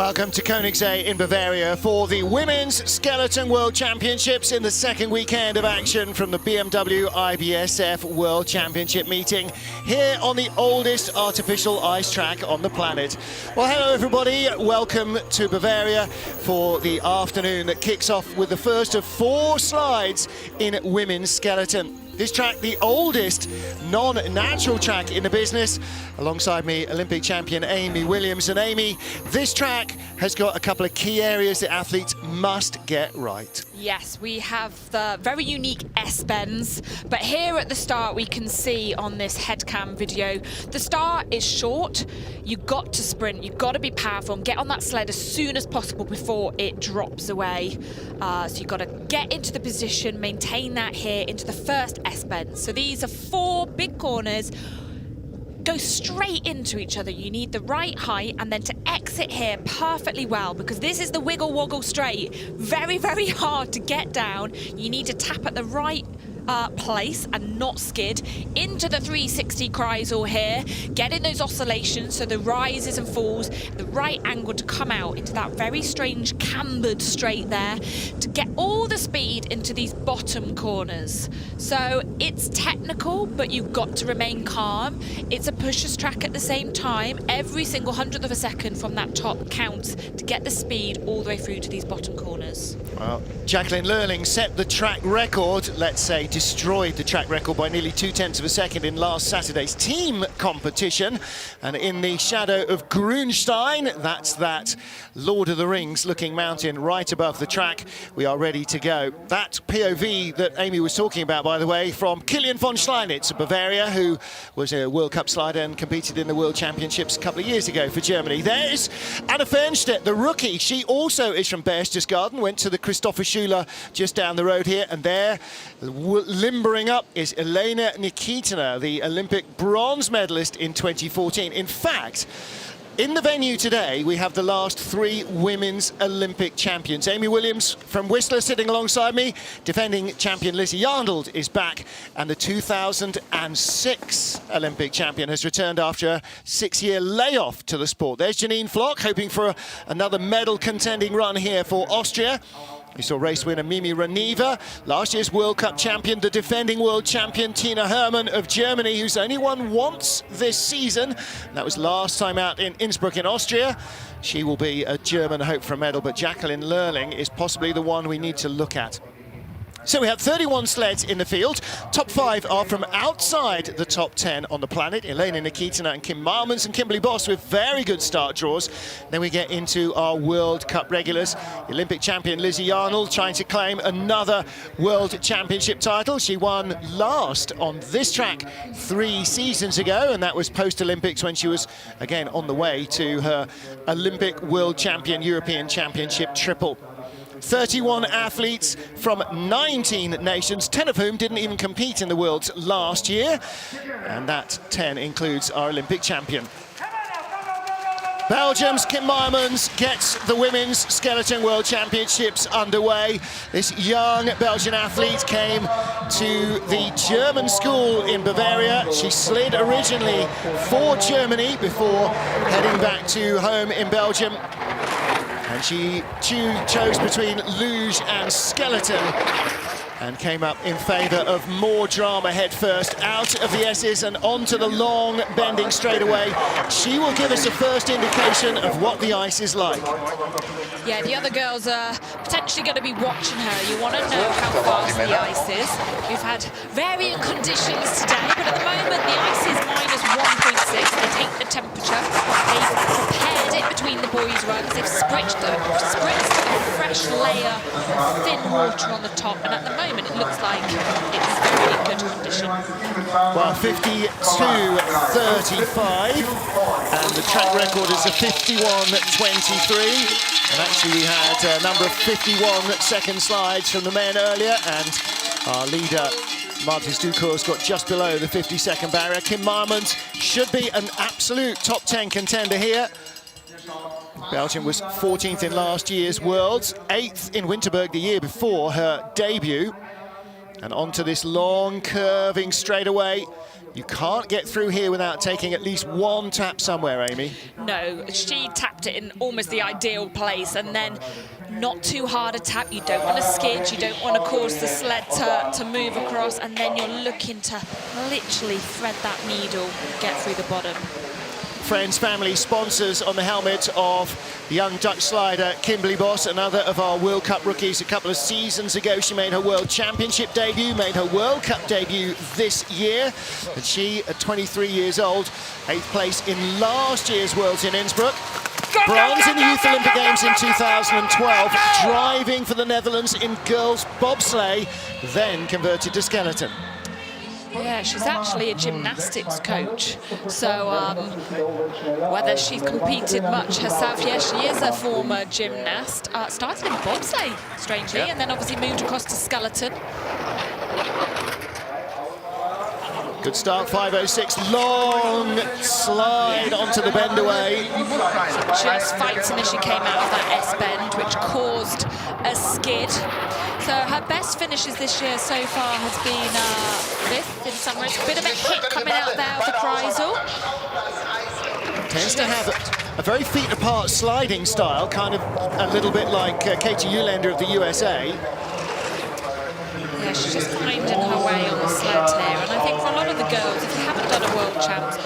Welcome to Königssee in Bavaria for the Women's Skeleton World Championships in the second weekend of action from the BMW IBSF World Championship meeting here on the oldest artificial ice track on the planet. Well, hello everybody, welcome to Bavaria for the afternoon that kicks off with the first of 4 slides in women's skeleton. This track, the oldest non-natural track in the business. Alongside me, Olympic champion Amy Williams. And Amy, this track has got a couple of key areas that athletes must get right. Yes, we have the very unique S-bends, but here at the start we can see on this headcam video, the start is short. You've got to sprint, you've got to be powerful and get on that sled as soon as possible before it drops away. So you've got to get into the position, maintain that here into the first S-bend. So these are 4 big corners, go straight into each other. You need the right height and then to exit here perfectly well, because this is the wiggle woggle straight. Very, very hard to get down. You need to tap at the right place and not skid into the 360 chrysal here, getting those oscillations, so the rises and falls, the right angle to come out into that very strange cambered straight there to get all the speed into these bottom corners. So it's technical, but you've got to remain calm. It's a pusher's track at the same time. Every single 100th of a second from that top counts to get the speed all the way through to these bottom corners. Well, Jacqueline Lurling set the track record, let's say destroyed the track record by nearly 0.2 of a second in last Saturday's team competition. And in the shadow of Grünstein, that's that Lord of the Rings looking mountain right above the track, we are ready to go. That POV that Amy was talking about, by the way, from Kilian von Schleinitz of Bavaria, who was a World Cup slider and competed in the World Championships a couple of years ago for Germany. There's Anna Fernstedt, the rookie. She also is from Berchtesgaden, went to the Christopher Schuler just down the road here, and there, limbering up, is Elena Nikitina, the Olympic bronze medalist in 2014. In fact, in the venue today, we have the last 3 women's Olympic champions. Amy Williams from Whistler sitting alongside me. Defending champion Lizzy Arnold is back, and the 2006 Olympic champion has returned after a 6-year layoff to the sport. There's Janine Flock, hoping for another medal contending run here for Austria. We saw race winner Mimi Reneva, last year's World Cup champion, the defending world champion Tina Hermann of Germany, who's only won once this season. That was last time out in Innsbruck in Austria. She will be a German hope for a medal, but Jacqueline Lurling is possibly the one we need to look at. So we have 31 sleds in the field. Top 5 are from outside the top 10 on the planet. Elena Nikitina and Kim Marmans and Kimberly Boss with very good start draws. Then we get into our World Cup regulars. Olympic champion Lizzy Arnold trying to claim another World Championship title. She won last on this track 3 seasons ago, and that was post-Olympics when she was again on the way to her Olympic World Champion European Championship triple. 31 athletes from 19 nations, 10 of whom didn't even compete in the Worlds last year, and that 10 includes our Olympic champion. Belgium's Kim Marmans gets the Women's Skeleton World Championships underway. This young Belgian athlete came to the German school in Bavaria. She slid originally for Germany before heading back to home in Belgium. And she chose between luge and skeleton and came up in favour of more drama head first, out of the S's and onto the long bending straightaway. She will give us a first indication of what the ice is like. Yeah, the other girls are potentially going to be watching her. You want to know how fast the ice is. We've had varying conditions today, but at the moment the ice is -1.6. They take the temperature. They've prepared it between the boys' runs. They've spritzed a fresh layer of thin water on the top, and at the moment it looks like it's very good condition. Well, 52.35, and the track record is a 51.23. And actually we had a number of 51-second slides from the men earlier, and our leader Marta Olaska got just below the 50-second barrier. Kim Marmans should be an absolute top 10 contender here. Belgium was 14th in last year's Worlds, 8th in Winterberg the year before her debut. And onto this long curving straightaway. You can't get through here without taking at least one tap somewhere, Amy. No, she tapped tapped it in almost the ideal place, and then not too hard a tap. You don't want to skid, you don't want to cause the sled to move across, and then you're looking to literally thread that needle, get through the bottom. Friends, family, sponsors on the helmet of the young Dutch slider Kimberly Boss, another of our World Cup rookies. A couple of seasons ago, she made her World Championship debut, made her World Cup debut this year. And she, at 23 years old, 8th place in last year's Worlds in Innsbruck. Bronze in the Youth Olympic Games in 2012, driving for the Netherlands in girls bobsleigh, then converted to skeleton. Yeah, she's actually a gymnastics coach, so whether she's competed much herself, yes, she is a former gymnast. Started in bobsleigh, strangely, and then obviously moved across to skeleton. Good start, 5.06, long slide onto the bend away. She just fights and as she came out of that S-bend, which caused a skid. So her best finishes this year so far has been 5th in summer. It's a bit of a hit coming out there of the Kreisel. Tends to have a very feet-apart sliding style, kind of a little bit like Katy Tannenbaum of the USA. Yeah, she's just finding her way on the sled here, and I think for a lot of the girls, if you haven't done a World Champs,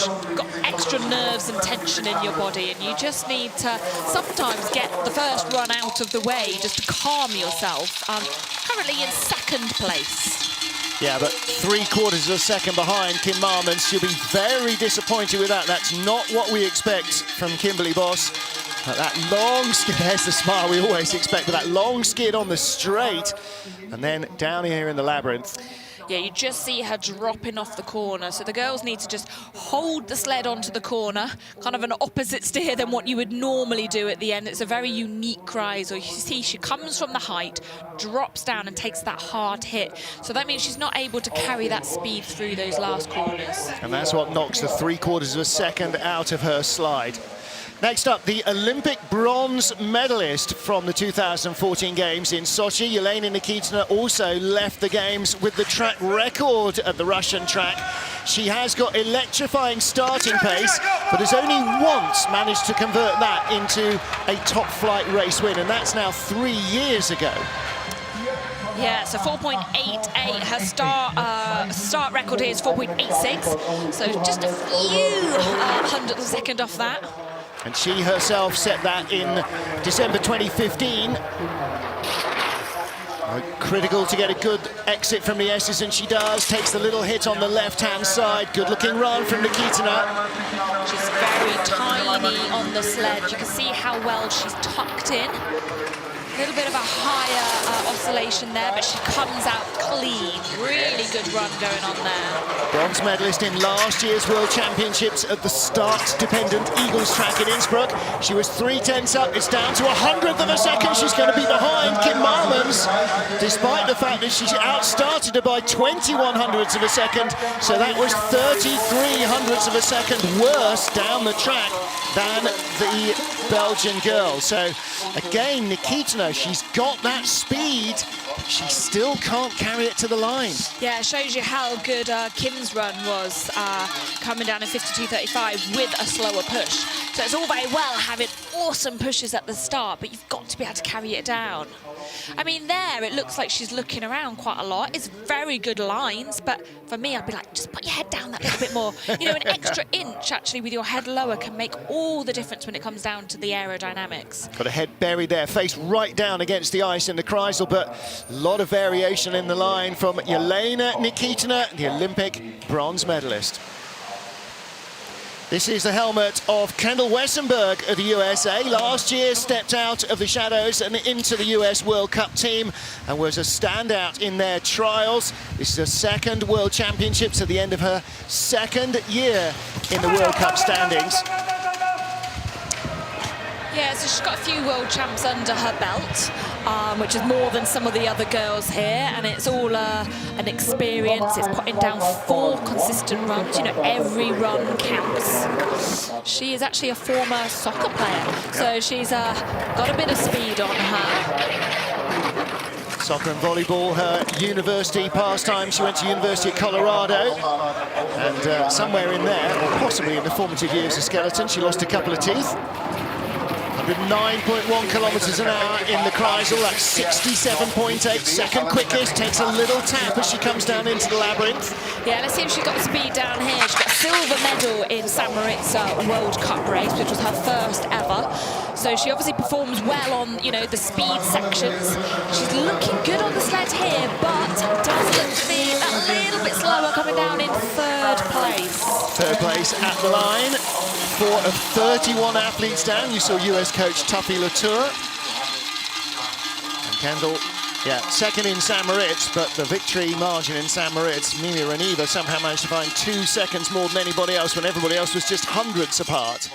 you've got extra nerves and tension in your body, and you just need to sometimes get the first run out of the way just to calm yourself. Currently in 2nd place. Yeah, but 3/4 of a second behind Kim Marman. She'll be very disappointed with that. That's not what we expect from Kimberly Boss. That long skid, there's the smile we always expect, but that long skid on the straight, and then down here in the labyrinth. Yeah, you just see her dropping off the corner. So the girls need to just hold the sled onto the corner, kind of an opposite steer than what you would normally do at the end. It's a very unique Kreisel. You see she comes from the height, drops down and takes that hard hit. So that means she's not able to carry that speed through those last corners. And that's what knocks the 3/4 of a second out of her slide. Next up, the Olympic bronze medalist from the 2014 Games in Sochi. Yelena Nikitina also left the Games with the track record at the Russian track. She has got electrifying starting pace, but has only once managed to convert that into a top flight race win, and that's now 3 years ago. Yeah, so 4.88. Her start record here is 4.86. So just a few hundredths of a second off that. And she herself set that in December 2015. Critical to get a good exit from the S's, and she does. Takes the little hit on the left-hand side. Good-looking run from Nikitina. She's very tiny on the sled. You can see how well she's tucked in. A little bit of a higher oscillation there, but she comes out clean. Really good run going on there. Bronze medalist in last year's World Championships at the start-dependent Eagles track in Innsbruck. She was 3/10 up. It's down to 100th of a second. She's going to be behind Kim Marmans, despite the fact that she outstarted her by 21 hundredths of a second. So that was 33 hundredths of a second worse down the track than the Belgian girl. So again, Nikitina, she's got that speed, but she still can't carry it to the line. Yeah, it shows you how good Kim's run was, coming down in 52.35 with a slower push. So it's all very well having awesome pushes at the start, but you've got to be able to carry it down. I mean, there, it looks like she's looking around quite a lot. It's very good lines, but for me, I'd be like, just put your head down that little bit more. You know, an extra inch, actually, with your head lower can make all the difference when it comes down to the aerodynamics. Got a head buried there, face right down against the ice in the Kreisel, but a lot of variation in the line from Yelena Nikitina, the Olympic bronze medalist. This is the helmet of Kendall Westenberg of the USA. Last year stepped out of the shadows and into the US World Cup team and was a standout in their trials. This is her second World Championships at the end of her second year in the World Cup standings. Yeah, so she's got a few world champs under her belt, which is more than some of the other girls here, and it's all an experience. It's putting down 4 consistent runs. You know, every run counts. She is actually a former soccer player, so she's got a bit of speed on her. Soccer and volleyball, her university pastime. She went to University of Colorado, and somewhere in there, or possibly in the formative years of skeleton, she lost a couple of teeth. 109.1 kilometers an hour in the Kreisel. That's 67.8. Second quickest. Takes a little tap as she comes down into the labyrinth. Yeah, let's see if she's got the speed down here. She got a silver medal in St. Moritz World Cup race, which was her first ever. So she obviously performs well on, you know, the speed sections. She's looking good on the sled here, but does look to be a little bit slower coming down in third place. Third place at the line. 4 of 31 athletes down. You saw US coach Tuffy Latour. And Kendall, yeah, second in St. Moritz, but the victory margin in St. Moritz, Reneva somehow managed to find 2 seconds more than anybody else when everybody else was just hundredths apart.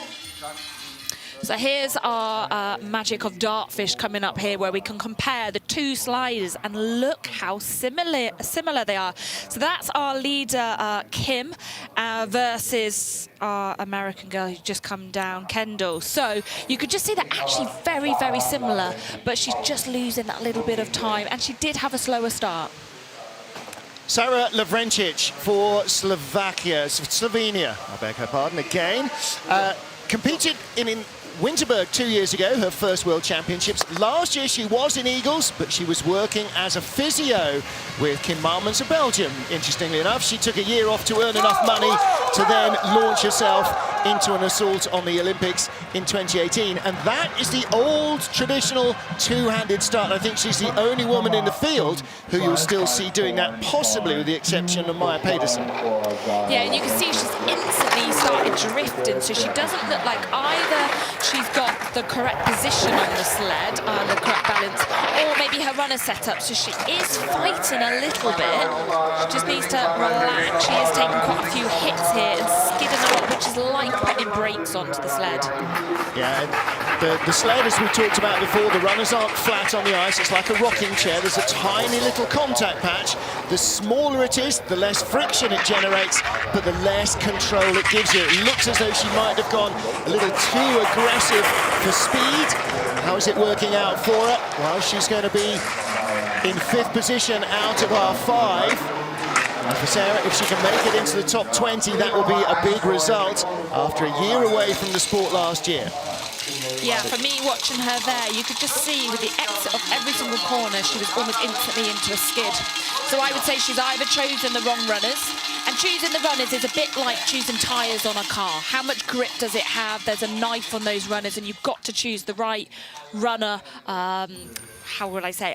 So here's our magic of dartfish coming up here, where we can compare the 2 sliders and look how similar they are. So that's our leader, Kim, versus our American girl who's just come down, Kendall. So you could just see they're actually very, very similar, but she's just losing that little bit of time, and she did have a slower start. Sarah Lavrencic for Slovenia, I beg her pardon again. Competed in Winterberg 2 years ago, her first World Championships. Last year she was in Eagles, but she was working as a physio with Kim Marmans of Belgium. Interestingly enough, she took a year off to earn enough money to then launch herself into an assault on the Olympics in 2018. And that is the old traditional two-handed start. I think she's the only woman in the field who you'll still see doing that, possibly with the exception of Maya Pedersen. Yeah, and you can see she's instantly started drifting, so she doesn't look like either she's got the correct position on the sled, the correct balance, or maybe her runner setup, so she is fighting a little bit. She just needs to relax. She is taking quite a few hits here and skidding a lot, which is like putting brakes onto the sled. Yeah, the sled, as we talked about before, the runners aren't flat on the ice. It's like a rocking chair. There's a tiny little contact patch. The smaller it is, the less friction it generates, but the less control it gives you. It looks as though she might have gone a little too aggressive for speed. How is it working out for her? Well, she's going to be in 5th position out of our 5. And for Sarah, if she can make it into the top 20, that will be a big result after a year away from the sport last year. Yeah, for me, watching her there, you could just see with the exit of every single corner, she was almost instantly into a skid. So I would say she's either chosen the wrong runners, and choosing the runners is a bit like choosing tyres on a car. How much grip does it have? There's a knife on those runners, and you've got to choose the right runner, how would I say,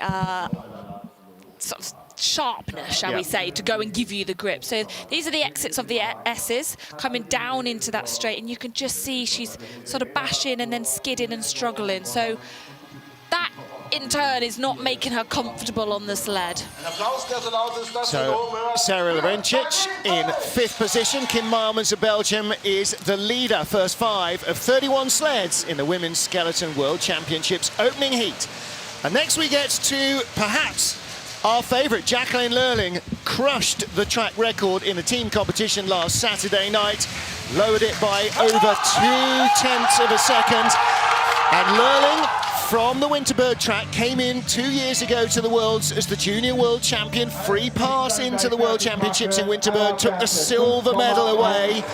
sort of sharpness, shall we say, to go and give you the grip. So these are the exits of the S's coming down into that straight, and you can just see she's sort of bashing and then skidding and struggling. So that in turn is not making her comfortable on the sled. So Sarah Lavrencic in 5th position. Kim Marmans of Belgium is the leader, first 5 of 31 sleds in the Women's Skeleton World Championships opening heat. And next we get to perhaps our favourite, Jacqueline Lurling, crushed the track record in the team competition last Saturday night, lowered it by over 0.2 of a second. And Lurling, from the Winterberg track, came in 2 years ago to the Worlds as the junior world champion, free pass into the World Championships in Winterberg, took the silver medal away,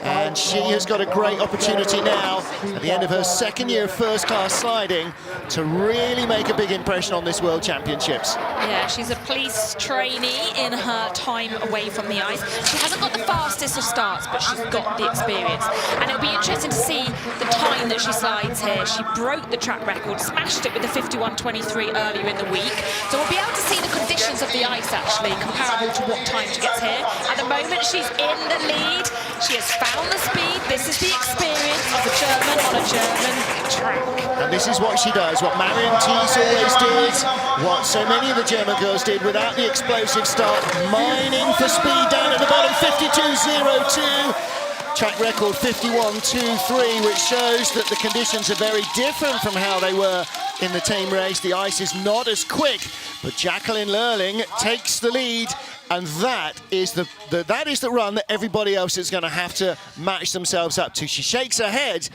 and she has got a great opportunity now, at the end of her 2nd year of first-class sliding, to really make a big impression on this World Championships. Yeah, she's a police trainee in her time away from the ice. She hasn't got the fastest of starts, but she's got the experience. And it'll be interesting to see the time that she slides here. She broke the track record, smashed it with the 51.23 earlier in the week. So we'll be able to see the conditions of the ice, actually, comparable to what time she gets here. At the moment, she's in the lead. She has found the speed. This is the experience of a German on a German track. And this is what she does, what Marion Thies always did, what so many of the German girls did without the explosive start, mining for speed down at the bottom, 52.02. Track record 51.23, which shows that the conditions are very different from how they were in the team race. The ice is not as quick, but Jacqueline Lurling takes the lead, and that is the run that everybody else is going to have to match themselves up to. She shakes her head.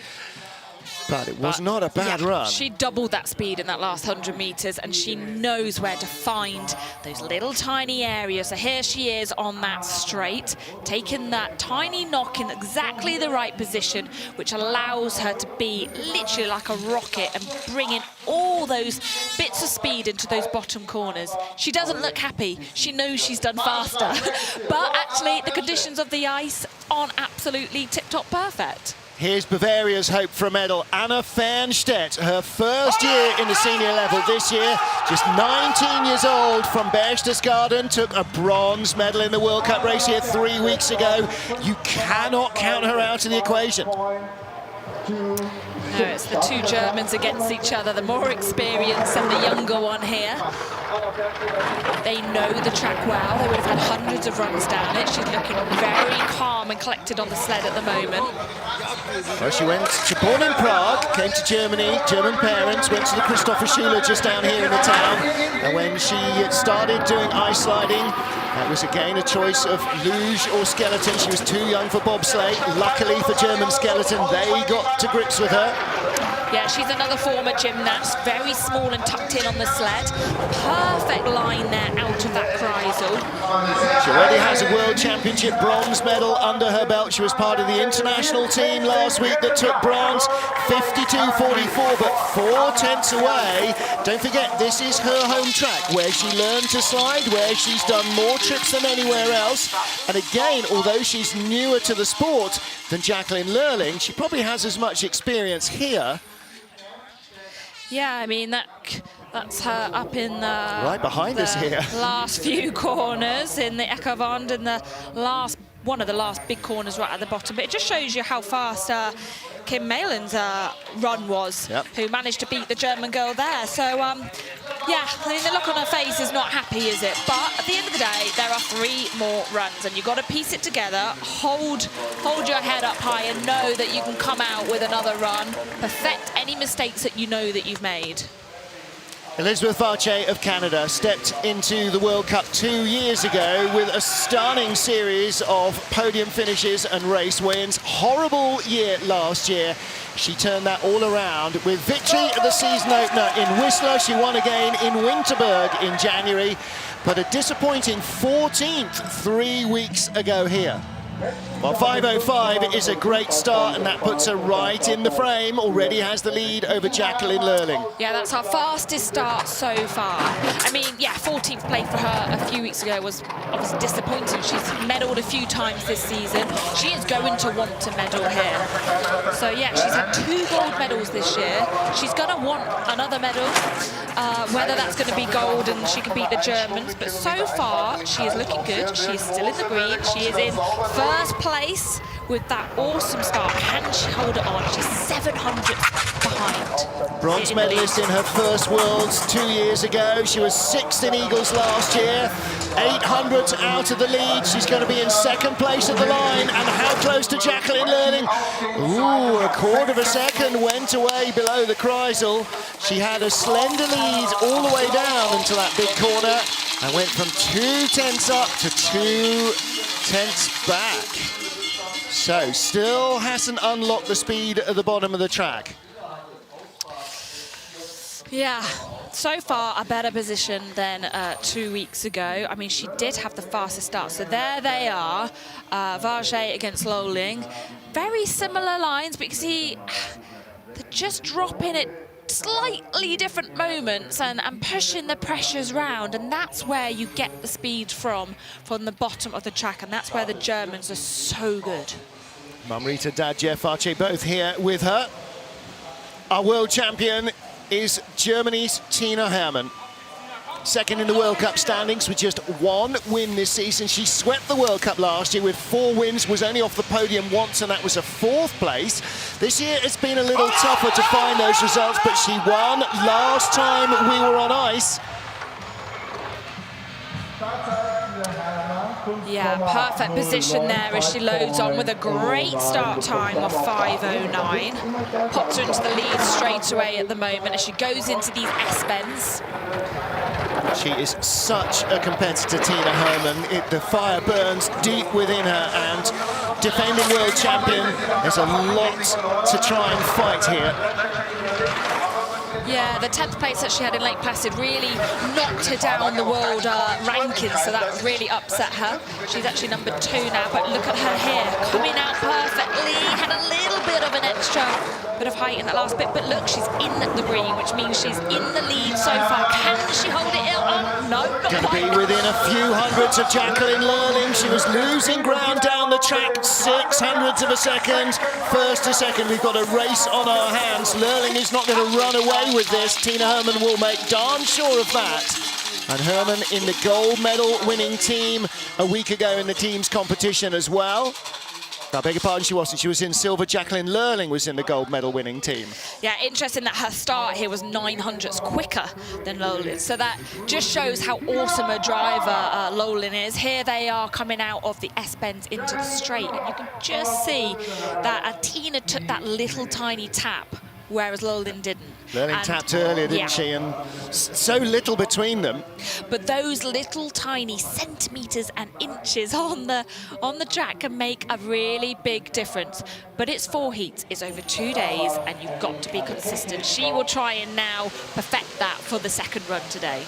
But it was not a bad run. She doubled that speed in that last 100 metres, and she knows where to find those little tiny areas. So here she is on that straight, taking that tiny knock in exactly the right position, which allows her to be literally like a rocket and bring in all those bits of speed into those bottom corners. She doesn't look happy. She knows she's done faster. But actually, the conditions of the ice aren't absolutely tip-top perfect. Here's Bavaria's hope for a medal, Anna Fernstedt, her first year in the senior level this year, just 19 years old from Berchtesgaden, took a bronze medal in the World Cup race here 3 weeks ago. You cannot count her out of the equation. No, it's the two Germans against each other, the more experienced and the younger one here. They know the track well. They would have had hundreds of runs down it. She's looking very calm and collected on the sled at the moment. Well, she went to born in Prague, came to Germany, German parents, went to the Christopher Schule just down here in the town. And when she started doing ice sliding, that was again a choice of luge or skeleton. She was too young for bobsleigh. Luckily for German skeleton, they got to grips with her. Yeah, she's another former gymnast, very small and tucked in on the sled. Perfect line there out of that Kreisel. She already has a World Championship bronze medal under her belt. She was part of the international team last week that took bronze, 52.44, but 4 tenths away. Don't forget, this is her home track, where she learned to slide, where she's done more trips than anywhere else. And again, although she's newer to the sport than Jacqueline Lurling, she probably has as much experience here. Yeah, I mean, that's her up in the right behind us here. Last few corners in the Eckerwand and the last one of the last big corners right at the bottom. But it just shows you how fast Kim Malin's run was, who managed to beat the German girl there. So, yeah, I mean, the look on her face is not happy, is it? But at the end of the day, there are 3 more runs, and you've got to piece it together, hold your head up high and know that you can come out with another run, perfect any mistakes that you know that you've made. Elizabeth Vache of Canada stepped into the World Cup 2 years ago with a stunning series of podium finishes and race wins. Horrible year last year. She turned that all around with victory at the season opener in Whistler. She won again in Winterberg in January, but a disappointing 14th 3 weeks ago here. Well, 5:05 is a great start, and that puts her right in the frame. Already has the lead over Jacqueline Lurling. Yeah, that's our fastest start so far. I mean, yeah, 14th place for her a few weeks ago was obviously disappointing. She's medalled a few times this season. She is going to want to medal here. So, yeah, she's had 2 gold medals this year. She's going to want another medal, whether that's going to be gold and she can beat the Germans. But so far, she is looking good. She is still in the green. She is in first place with that awesome start. Can she hold it on? She's 700 behind. Bronze medalist in her first Worlds 2 years ago. She was 6th in Eagles last year. 800 out of the lead. She's going to be in 2nd place at the line. And how close to Jacqueline Lurling? Ooh, a quarter of a second went away below the Kreisel. She had a slender lead all the way down into that big corner and went from 2 tenths up to 2 tenths back. So still hasn't unlocked the speed at the bottom of the track. Yeah, so far a better position than 2 weeks ago. I mean, she did have the fastest start. So there they are, Vache against Lurling. Very similar lines, but you can see they're just dropping it slightly different moments and pushing the pressures round, and that's where you get the speed from the bottom of the track, and that's where the Germans are so good. Mum Rita, Dad Jeff Vache both here with her. Our world champion is Germany's Tina Hermann. 2nd in the World Cup standings with just 1 win this season. She swept the World Cup last year with 4 wins, was only off the podium once, and that was a 4th place. This year it's been a little tougher to find those results, but she won last time we were on ice. Yeah, perfect position there as she loads on with a great start time of 5:09. Pops her into the lead straight away at the moment as she goes into these S-bends. She is such a competitor, Tina Hermann. The fire burns deep within her, and defending world champion. There's a lot to try and fight here. Yeah, the 10th place that she had in Lake Placid really knocked her down the world rankings, so that really upset her. She's actually number 2 now, but look at her here, coming out perfectly, had a little bit of an extra bit of height in that last bit, but look, she's in the green, which means she's in the lead so far. Can she hold it out? No, not Going to quite. be within a few hundreds of Jacqueline Lurling. She was losing ground down the track, 600ths of a second. First to second, we've got a race on our hands. Lurling is not going to run away with this. Tina Hermann will make darn sure of that. And Hermann in the gold medal winning team a week ago in the team's competition as well. I beg your pardon, she wasn't. She was in silver. Jacqueline Lurling was in the gold medal winning team. Yeah, interesting that her start here was 900ths quicker than Lolin. So that just shows how awesome a driver Lolin is. Here they are coming out of the S-bends into the straight. And you can just see that Tina took that little tiny tap, whereas Lolin didn't. Lurling tapped earlier, didn't she? And so little between them. But those little tiny centimetres and inches on the track can make a really big difference. But it's 4 heats, it's over 2 days, and you've got to be consistent. She will try and now perfect that for the second run today.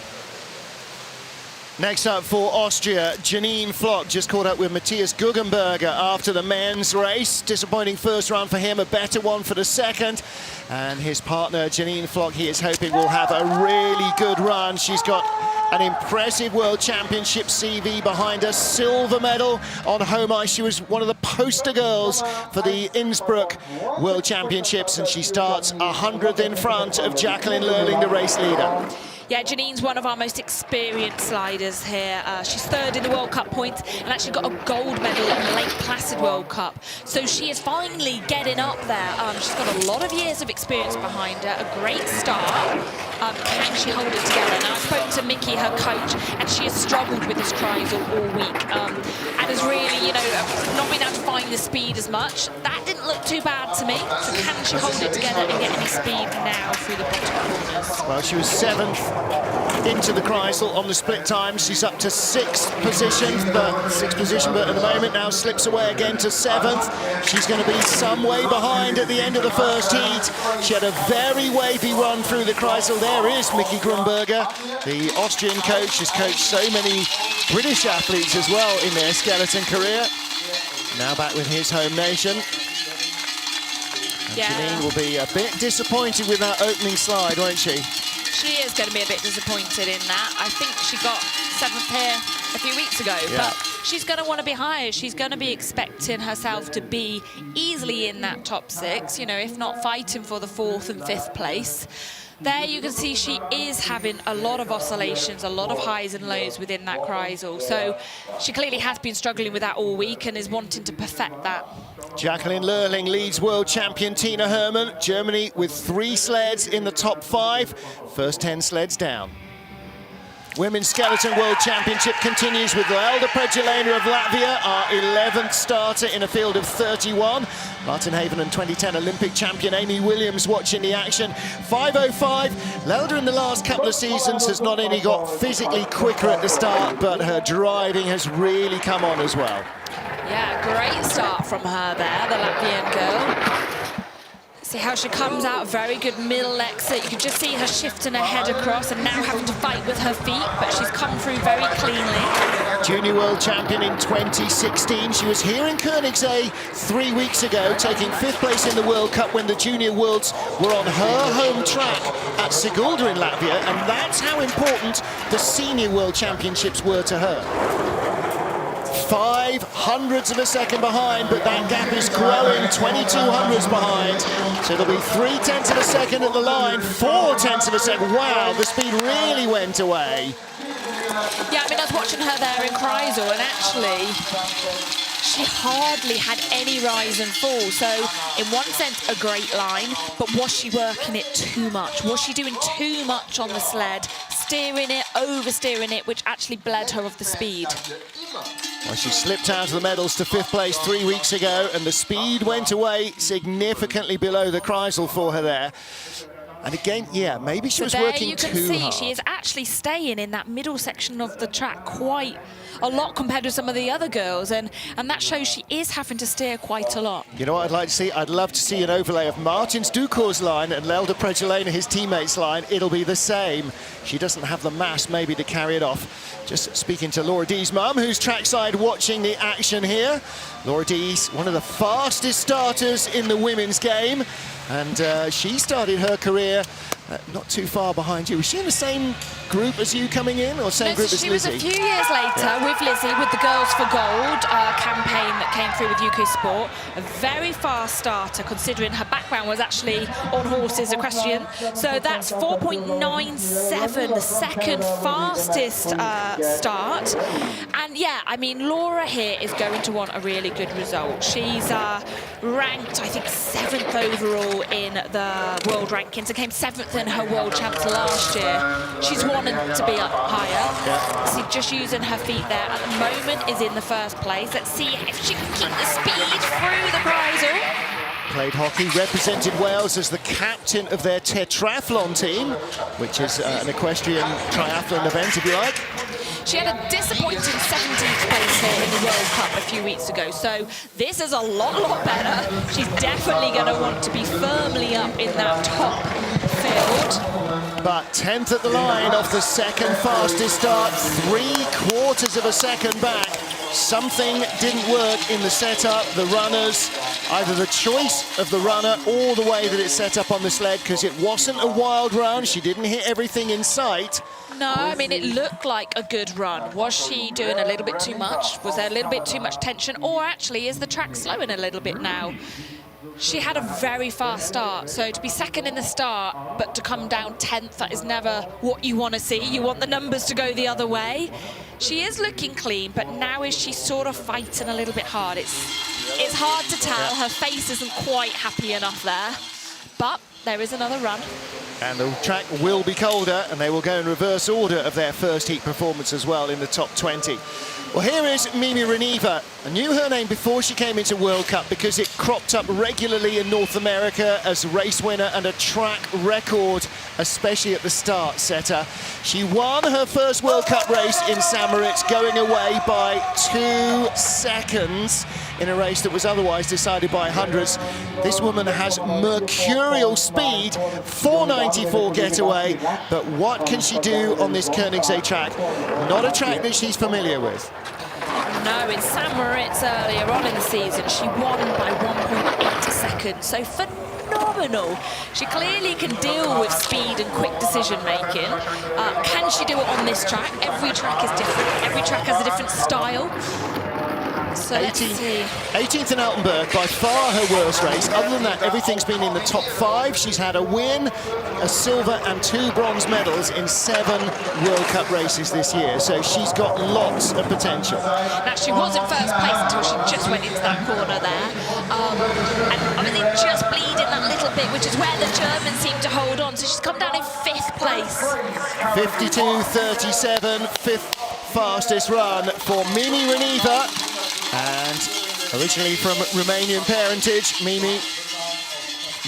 Next up for Austria, Janine Flock just caught up with Matthias Guggenberger after the men's race. Disappointing first run for him, a better one for the second. And his partner, Janine Flock, he is hoping will have a really good run. She's got an impressive World Championship CV behind her, silver medal on home ice. She was one of the poster girls for the Innsbruck World Championships, and she starts 100th in front of Jacqueline Lurling, the race leader. Yeah, Janine's one of our most experienced sliders here. She's 3rd in the World Cup points and actually got a gold medal in the Lake Placid World Cup. So she is finally getting up there. She's got a lot of years of experience behind her, a great start. Can she hold it together? Now, I spoke to Mickey, her coach, and she has struggled with this Kreisel all week and has really, not been able to find the speed as much. That didn't look too bad to me. So can she hold it together and get any speed now through the bottom corners? Well, she was 7th into the Kreisel on the split time. She's up to 6th position, but at the moment now slips away again to 7th. She's going to be some way behind at the end of the first heat. She had a very wavy run through the Kreisel. There is Mickey Greenberger, the Austrian coach, has coached so many British athletes as well in their skeleton career. Now back with his home nation. And Janine will be a bit disappointed with that opening slide, won't she? She is going to be a bit disappointed in that. I think she got 7th here a few weeks ago, but she's going to want to be higher. She's going to be expecting herself to be easily in that top 6, if not fighting for the 4th and 5th place. There you can see she is having a lot of oscillations, a lot of highs and lows within that Kreisel. So she clearly has been struggling with that all week and is wanting to perfect that. Jacqueline Lurling leads world champion Tina Hermann. Germany with 3 sleds in the top 5. First 10 sleds down. Women's Skeleton World Championship continues with Elda Predjelena of Latvia, our 11th starter in a field of 31. Martin Haven and 2010 Olympic champion Amy Williams watching the action. 5:05. Lelda in the last couple of seasons has not only got physically quicker at the start, but her driving has really come on as well. Yeah, great start from her there, the Latvian girl. See how she comes out, very good middle exit. You can just see her shifting her head across and now having to fight with her feet, but she's come through very cleanly. Junior world champion in 2016. She was here in Königssee 3 weeks ago, taking 5th place in the World Cup when the Junior Worlds were on her home track at Sigulda in Latvia, and that's how important the Senior World Championships were to her. 500ths of a second behind, but that gap is growing, 2200ths behind. So it'll be 3/10 of a second at the line, 4/10 of a second. Wow, the speed really went away. Yeah, I was watching her there in Kreisel, and actually, she hardly had any rise and fall. So, in one sense, a great line, but was she working it too much? Was she doing too much on the sled, steering it, oversteering it, which actually bled her of the speed? Well, she slipped out of the medals to 5th place 3 weeks ago, and the speed went away significantly below the Kreisel for her there. And again, yeah, maybe she was there working you can too see hard. she is actually staying in that middle section of the track quite a lot compared to some of the other girls, and that shows she is having to steer quite a lot. You know what I'd like to see? I'd love to see an overlay of Martins Ducour's line and Lelda Pregelena, his teammate's line. It'll be the same. She doesn't have the mass maybe to carry it off. Just speaking to Laura D's mum, who's trackside watching the action here. Laura D's one of the fastest starters in the women's game, and she started her career not too far behind you. Was she in the same group as you coming in, or same group as Lizzy? She Lizzy? was a few years later with Lizzy, with the Girls for Gold campaign that came through with UK Sport. A very fast starter, considering her background was actually on horses, equestrian. So that's 4.97, the second fastest start. And yeah, I mean, Laura here is going to want a really good result. She's ranked, I think, 7th overall in the world rankings, and came 7th in her world champs last year. She's wanted to be up higher. So just using her feet there at the moment is in the first place. Let's see if she can keep the speed through the Kreisel. Played hockey, represented Wales as the captain of their tetrathlon team, which is an equestrian triathlon event, if you like. She had a disappointing 17th place here in the World Cup a few weeks ago, so this is a lot better. She's definitely going to want to be firmly up in that top field. But 10th at the line off the second fastest start, 3/4 of a second back. Something didn't work in the setup. The runners, either the choice of the runner or the way that it's set up on the sled, because it wasn't a wild run. She didn't hit everything in sight. No, I mean, it looked like a good run. Was she doing a little bit too much? Was there a little bit too much tension? Or actually, is the track slowing a little bit now? She had a very fast start, so to be second in the start, but to come down 10th, that is never what you want to see. You want the numbers to go the other way. She is looking clean, but now is she sort of fighting a little bit hard? It's hard to tell. Her face isn't quite happy enough there, but there is another run. And the track will be colder, and they will go in reverse order of their first heat performance as well in the top 20. Well, here is Mimi Reneva. I knew her name before she came into World Cup because it cropped up regularly in North America as race winner and a track record, especially at the start setter. She won her first World Cup race in St. Moritz, going away by 2 seconds in a race that was otherwise decided by hundreds. This woman has mercurial speed, 494 getaway, but what can she do on this Königssee track? Not a track that she's familiar with. No, in St. Moritz earlier on in the season, she won by 1.8 seconds, so phenomenal. She clearly can deal with speed and quick decision making. Can she do it on this track? Every track is different. Every track has a different style. So 18th in Altenburg, by far her worst race. Other than that, everything's been in the top 5. She's had a win, a silver and 2 bronze medals in 7 World Cup races this year. So she's got lots of potential. Now, she was in first place until she just went into that corner there. And obviously just bleeding that little bit, which is where the Germans seem to hold on. So she's come down in 5th place. 52.37, 5th fastest run for Mimi Reneva. And originally from Romanian parentage, Mimi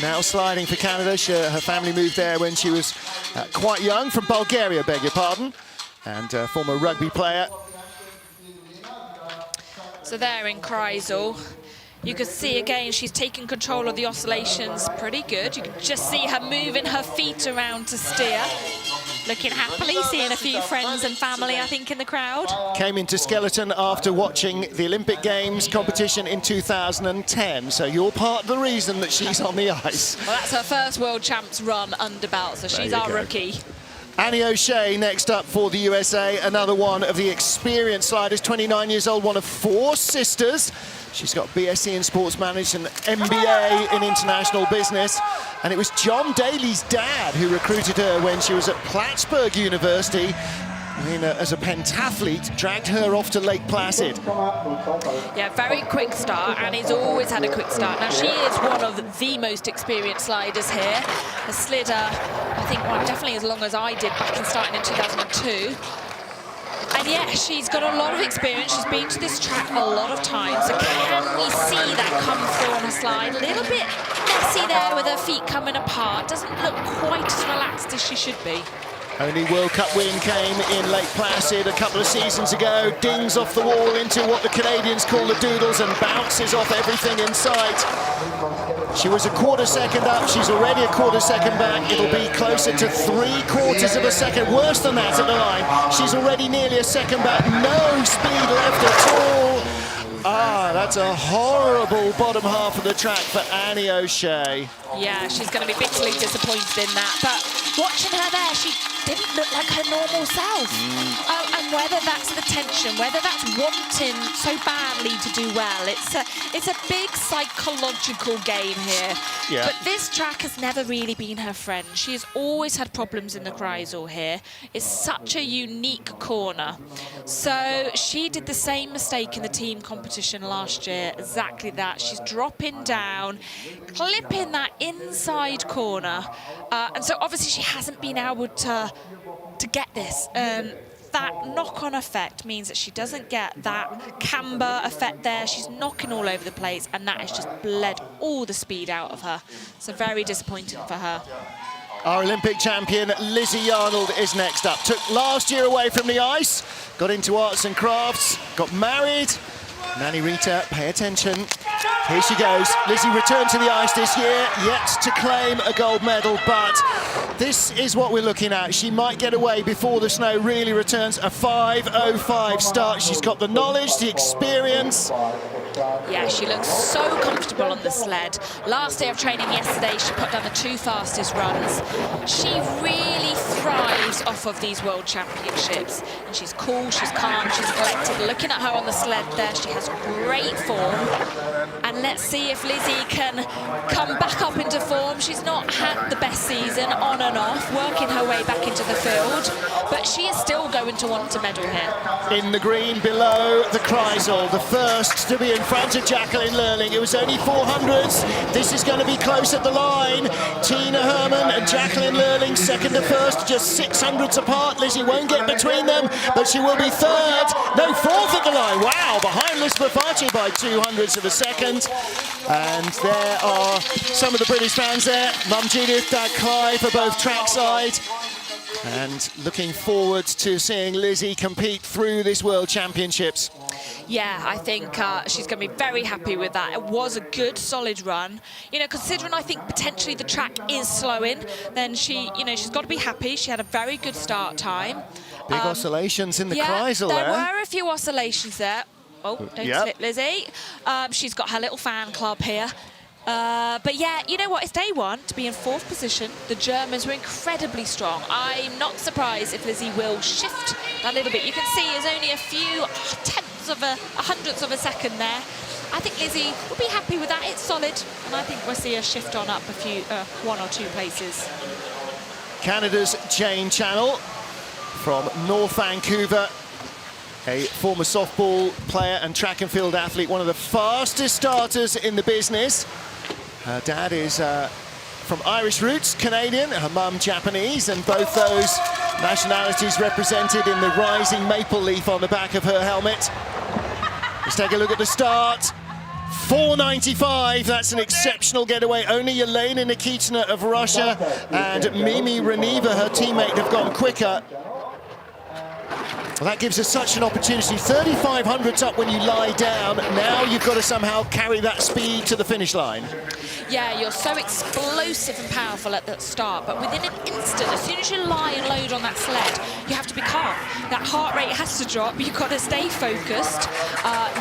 now sliding for Canada. Her family moved there when she was quite young, from Bulgaria, beg your pardon, and former rugby player. So there in Kreisel, you can see again she's taking control of the oscillations pretty good. You can just see her moving her feet around to steer. Looking happily, seeing a few friends and family, I think, in the crowd. Came into Skeleton after watching the Olympic Games competition in 2010, so you're part of the reason that she's on the ice. Well, that's her first World Champs run under belt, so she's our rookie. Annie O'Shea next up for the USA, another one of the experienced sliders, 29 years old, one of 4 sisters. She's got BSc in sports management and MBA in international business. And it was John Daly's dad who recruited her when she was at Plattsburgh University. As a pentathlete, dragged her off to Lake Placid. Yeah, very quick start, and he's always had a quick start. Now, she is one of the most experienced sliders here. Has slid, I think, well, definitely as long as I did back in starting in 2002. And yeah, she's got a lot of experience. She's been to this track a lot of times. So can we see that come through on a slide? A little bit messy there with her feet coming apart. Doesn't look quite as relaxed as she should be. Only World Cup win came in Lake Placid a couple of seasons ago. Dings off the wall into what the Canadians call the doodles and bounces off everything in sight. She was a quarter second up. She's already a quarter second back. It'll be closer to 3/4 of a second. Worse than that at the line. She's already nearly a second back. No speed left at all. Ah, that's a horrible bottom half of the track for Annie O'Shea. Yeah, she's going to be bitterly disappointed in that. But watching her there, she didn't look like her normal self. And whether that's the tension, whether that's wanting so badly to do well, it's a big psychological game here. Yeah. But this track has never really been her friend. She has always had problems in the Kreisel here. It's such a unique corner. So she did the same mistake in the team competition last year, exactly that. She's dropping down, clipping that inside corner. And so obviously she hasn't been able to get this. That knock-on effect means that she doesn't get that camber effect there. She's knocking all over the place, and that has just bled all the speed out of her. So very disappointing for her. Our Olympic champion, Lizzy Arnold, is next up. Took last year away from the ice, got into arts and crafts, got married. Nanny Rita, pay attention. Here she goes. Lizzy returned to the ice this year, yet to claim a gold medal, but this is what we're looking at. She might get away before the snow really returns. A 5:05 start. She's got the knowledge, the experience. Yeah, she looks so comfortable on the sled. Last day of training yesterday, she put down the 2 fastest runs. She really thrives off of these World Championships. And she's cool, she's calm, she's collected. Looking at her on the sled there, she has great form. And let's see if Lizzy can come back up into form. She's not had the best season, on and off, working her way back into the field. But she is still going to want to medal here. In the green below the Kreisel, the first to be in front of Jacqueline Lurling. It was only 400s. This is going to be close at the line. Tina Hermann and Jacqueline Lurling second to first, just 600s apart. Lizzy won't get between them, but she will be third. No, fourth at the line. Wow, behind Lisbeth Archie by 200ths of a second. And there are some of the British fans there. Mum Judith, Dad Clive for both trackside. And looking forward to seeing Lizzy compete through this World Championships. Yeah, I think she's going to be very happy with that. It was a good, solid run. You know, considering I think potentially the track is slowing, then she's got to be happy. She had a very good start time. Big oscillations in the Kreisel there. There were a few oscillations there. Oh, don't slip, Lizzy. She's got her little fan club here. But yeah, you know what? It's day one to be in 4th position. The Germans were incredibly strong. I'm not surprised if Lizzy will shift a little bit. You can see there's only a few hundredths of a second there. I think Lizzy will be happy with that. It's solid, and I think we'll see her shift on up a few, 1 or 2 places. Canada's Jane Channel from North Vancouver. A former softball player and track and field athlete, one of the fastest starters in the business. Her dad is from Irish roots, Canadian, her mum Japanese, and both those nationalities represented in the rising maple leaf on the back of her helmet. Let's take a look at the start. 4:95, that's an exceptional getaway. Only Yelena Nikitina of Russia and Mimi Reneva, her teammate, have gone quicker. Well, that gives us such an opportunity. 3,500's up when you lie down. Now you've got to somehow carry that speed to the finish line. Yeah, you're so explosive and powerful at the start, but within an instant, as soon as you lie and load on that sled, you have to be calm. That heart rate has to drop. You've got to stay focused,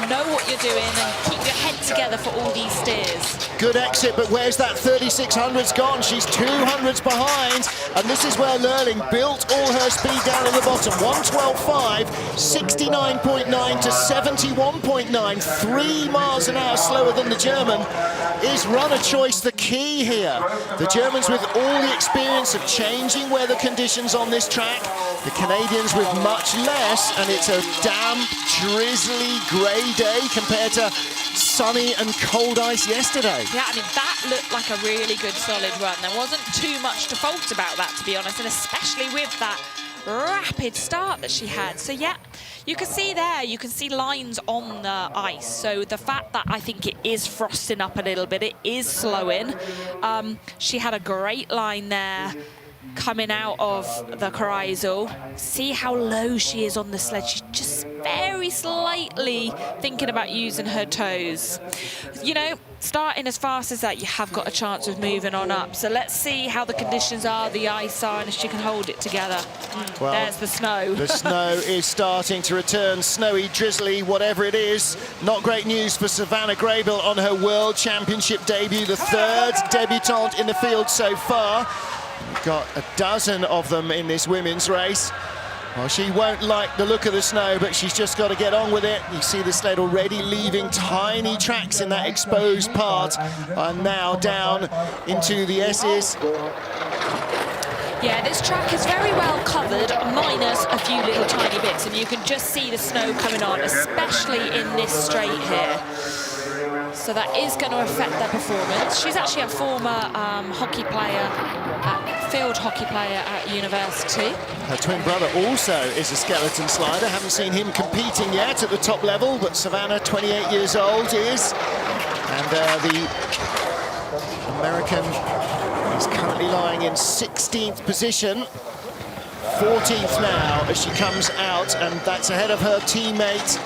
know what you're doing, and keep your head together for all these steers. Good exit, but where's that 3,600's gone? She's 200s behind, and this is where Lurling built all her speed down at the bottom. 1:12.5, 69.9 to 71.9, 3 miles an hour slower than the German. Is runner choice the key here? The Germans with all the experience of changing weather conditions on this track, the Canadians with much less, and it's a damp, drizzly, grey day compared to sunny and cold ice yesterday. Yeah, I mean, that looked like a really good, solid run. There wasn't too much to fault about that, to be honest, and especially with that rapid start that she had. So yeah, you can see there, you can see lines on the ice. So the fact that I think it is frosting up a little bit, it is slowing. She had a great line there coming out of the Kreisel. See how low she is on the sled. She's just very slightly thinking about using her toes. You know, starting as fast as that, you have got a chance of moving on up. So let's see how the conditions are, the ice are, and if she can hold it together. Well, there's the snow. The snow is starting to return, snowy, drizzly, whatever it is. Not great news for Savannah Graybill on her World Championship debut, the third debutante in the field so far. We've got a dozen of them in this women's race. Well, she won't like the look of the snow, but she's just got to get on with it. You see the sled already leaving tiny tracks in that exposed part, and now down into the S's. Yeah, this track is very well covered, minus a few little tiny bits, and you can just see the snow coming on, especially in this straight here. So that is going to affect their performance. She's actually a former hockey player, field hockey player at university. Her twin brother also is a skeleton slider. Haven't seen him competing yet at the top level, but Savannah, 28 years old, is. And the American is currently lying in 16th position. 14th now as she comes out, and that's ahead of her teammate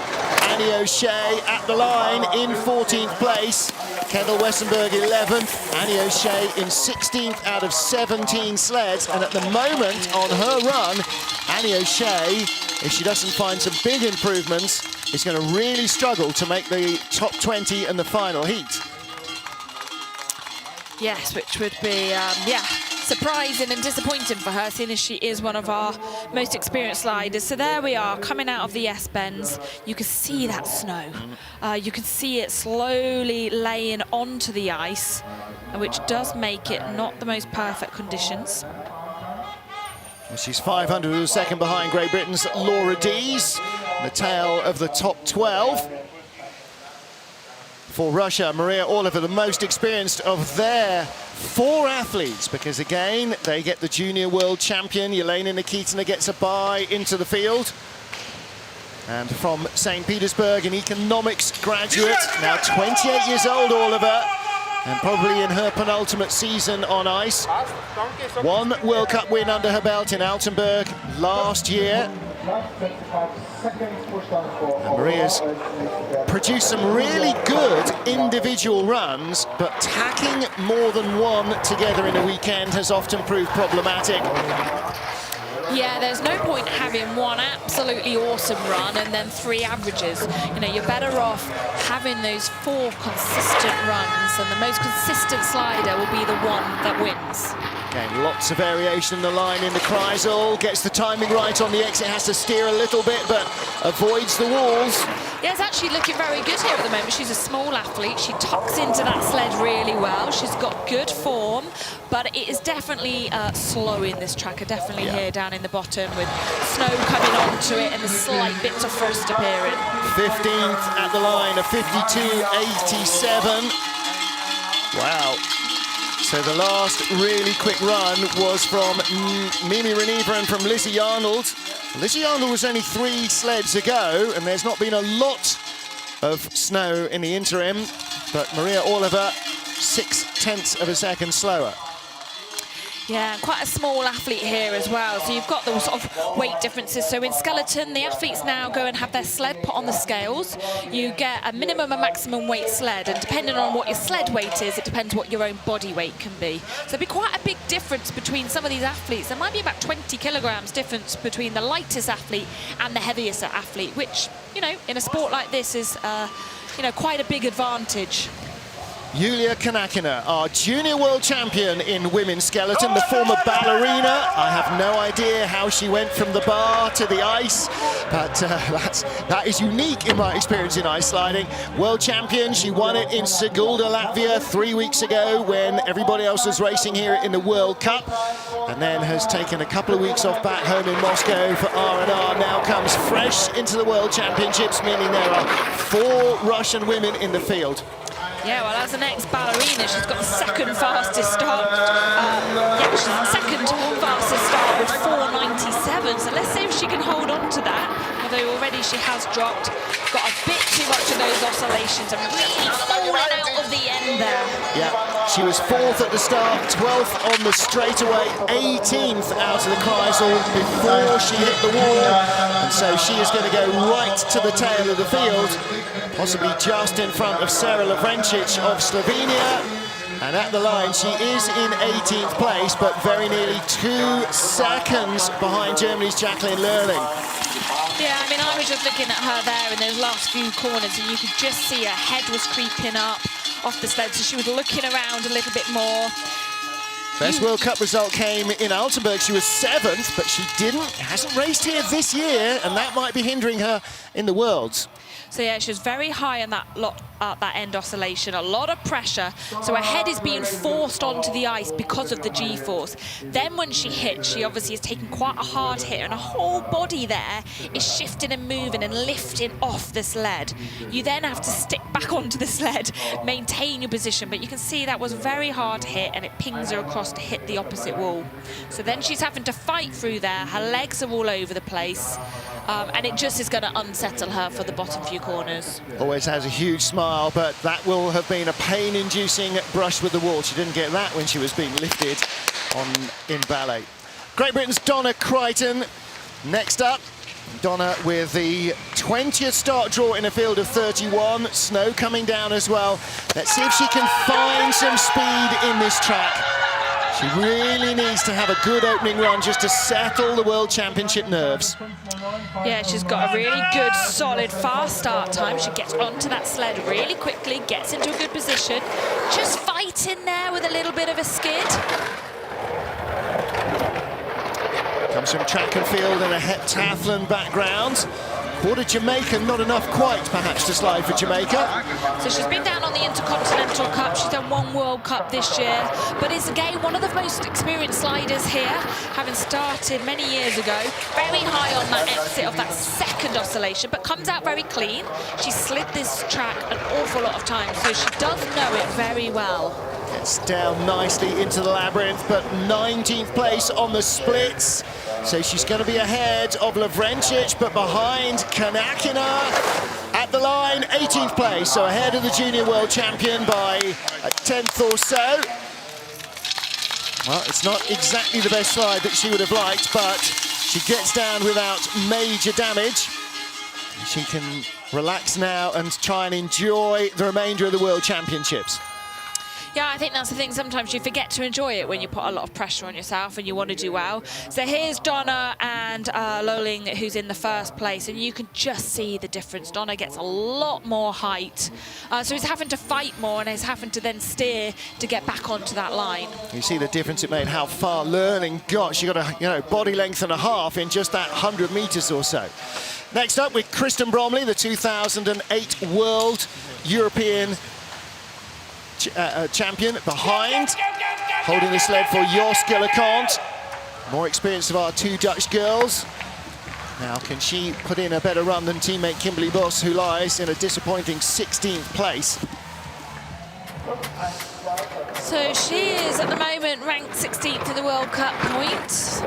Annie O'Shea at the line in 14th place. Kendall Westenberg 11th, Annie O'Shea in 16th out of 17 sleds, and at the moment on her run, Annie O'Shea, if she doesn't find some big improvements, is going to really struggle to make the top 20 in the final heat. Yes, which would be, yeah, surprising and disappointing for her, seeing as she is one of our most experienced sliders. So there we are, coming out of the S-bends. You can see that snow. You can see it slowly laying onto the ice, which does make it not the most perfect conditions. Well, she's 500 of a second behind Great Britain's Laura Dees, the tail of the top 12. For Russia, Maria Orlova, the most experienced of their 4 athletes, because again, they get the junior world champion. Yelena Nikitina gets a bye into the field. And from St. Petersburg, an economics graduate, now 28 years old, Orlova, and probably in her penultimate season on ice. 1 World Cup win under her belt in Altenburg last year. And Maria's produced some really good individual runs, but tacking more than one together in a weekend has often proved problematic. Yeah, there's no point having one absolutely awesome run and then 3 averages. You know, you're better off having those 4 consistent runs, and the most consistent slider will be the one that wins. Again, lots of variation in the line in the Kreisel. Gets the timing right on the exit, has to steer a little bit, but avoids the walls. Yeah, it's actually looking very good here at the moment. She's a small athlete. She tucks into that sled really well. She's got good form, but it is definitely slowing this track. Definitely here down in the bottom with snow coming onto it and the slight bits of frost appearing. 15th at the line, a 52.87. Wow. So the last really quick run was from Mimi Reneva and from Lizzy Arnold. Lizzy Arnold was only 3 sleds ago, and there's not been a lot of snow in the interim, but Maria Orlova, 0.6 of a second slower. Yeah, quite a small athlete here as well. So you've got those sort of weight differences. So in skeleton, the athletes now go and have their sled put on the scales. You get a minimum and maximum weight sled, and depending on what your sled weight is, it depends what your own body weight can be. So there'll be quite a big difference between some of these athletes. There might be about 20 kilograms difference between the lightest athlete and the heaviest athlete, which, you know, in a sport like this is, you know, quite a big advantage. Yulia Kanakana, our junior world champion in women's skeleton, the former ballerina. I have no idea how she went from the bar to the ice, but that is unique in my experience in ice sliding. World champion, she won it in Sigulda, Latvia 3 weeks ago when everybody else was racing here in the World Cup, and then has taken a couple of weeks off back home in Moscow for R&R. Now comes fresh into the World Championships, meaning there are 4 Russian women in the field. Yeah, well, as an ex-ballerina, she's got the second fastest start. She's second fastest start with 4.97. So let's see if she can hold on to that. Although already she has dropped, got a bit too much of those oscillations and really fallen out of the end there. Yeah, she was 4th at the start, 12th on the straightaway, 18th out of the Kreisel before she hit the wall. And so she is going to go right to the tail of the field, possibly just in front of Sarah Lovrencic of Slovenia. And at the line, she is in 18th place, but very nearly 2 seconds behind Germany's Jacqueline Lurling. Yeah, I mean, I was just looking at her there in those last few corners, and you could just see her head was creeping up off the sled, so she was looking around a little bit more. Best World Cup result came in Altenburg. She was 7th, but she hasn't raced here this year, and that might be hindering her in the Worlds. So yeah, she was very high on that end oscillation, a lot of pressure. So her head is being forced onto the ice because of the G-force. Then when she hits, she obviously is taking quite a hard hit, and her whole body there is shifting and moving and lifting off the sled. You then have to stick back onto the sled, maintain your position, but you can see that was a very hard hit, and it pings her across to hit the opposite wall. So then she's having to fight through there. Her legs are all over the place. And it just is going to unsettle her for the bottom few corners. Always has a huge smile, but that will have been a pain-inducing brush with the wall. She didn't get that when she was being lifted in ballet. Great Britain's Donna Crichton next up. Donna with the 20th start draw in a field of 31. Snow coming down as well. Let's see if she can find some speed in this track. She really needs to have a good opening run just to settle the World Championship nerves. Yeah, she's got a really good, solid, fast start time. She gets onto that sled really quickly, gets into a good position. Just fighting there with a little bit of a skid. Comes from track and field and a heptathlon background. Quarter Jamaican, not enough quite, perhaps, to slide for Jamaica. So she's been down on the Intercontinental Cup. She's done 1 World Cup this year, but is, again, one of the most experienced sliders here, having started many years ago. Very high on that exit of that second oscillation, but comes out very clean. She slid this track an awful lot of times, so she does know it very well. Gets down nicely into the labyrinth, but 19th place on the splits. So she's going to be ahead of Lovrencic, but behind Kanakana. At the line, 18th place, so ahead of the junior world champion by a 10th or so. Well, it's not exactly the best slide that she would have liked, but she gets down without major damage. She can relax now and try and enjoy the remainder of the World Championships. Yeah, I think that's the thing. Sometimes you forget to enjoy it when you put a lot of pressure on yourself and you want to do well. So here's Donna and Lurling, who's in the first place, and you can just see the difference. Donna gets a lot more height, so he's having to fight more, and he's having to then steer to get back onto that line. You see the difference it made, how far Lurling got. She got a body length and a half in just that 100 meters or so. Next up, with Kristen Bromley, the 2008 World European champion behind, holding the sled for Jos Gillekant. More experience of our 2 Dutch girls. Now, can she put in a better run than teammate Kimberly Boss, who lies in a disappointing 16th place? So she is at the moment ranked 16th in the World Cup points.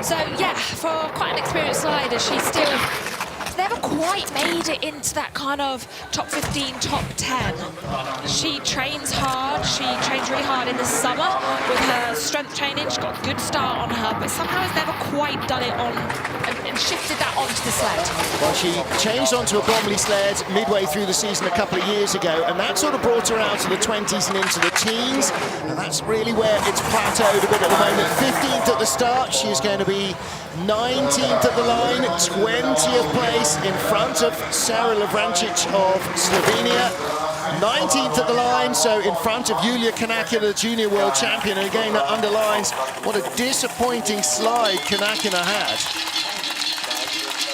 So yeah, for quite an experienced slider, she's still never quite made it into that kind of top 15, top 10. She trains hard. She trains really hard in the summer with her strength training. She's got a good start on her, but somehow has never quite done it on and shifted that onto the sled. Well, she changed onto a Bromley sled midway through the season a couple of years ago, and that sort of brought her out of the 20s and into the teens, and that's really where it's plateaued a bit at the moment. 15th at the start. She's going to be 19th at the line, 20th place in front of Sarah Lovrencic of Slovenia. 19th at the line, so in front of Julia Kanakana, the junior world champion. And again, that underlines what a disappointing slide Kanakana had.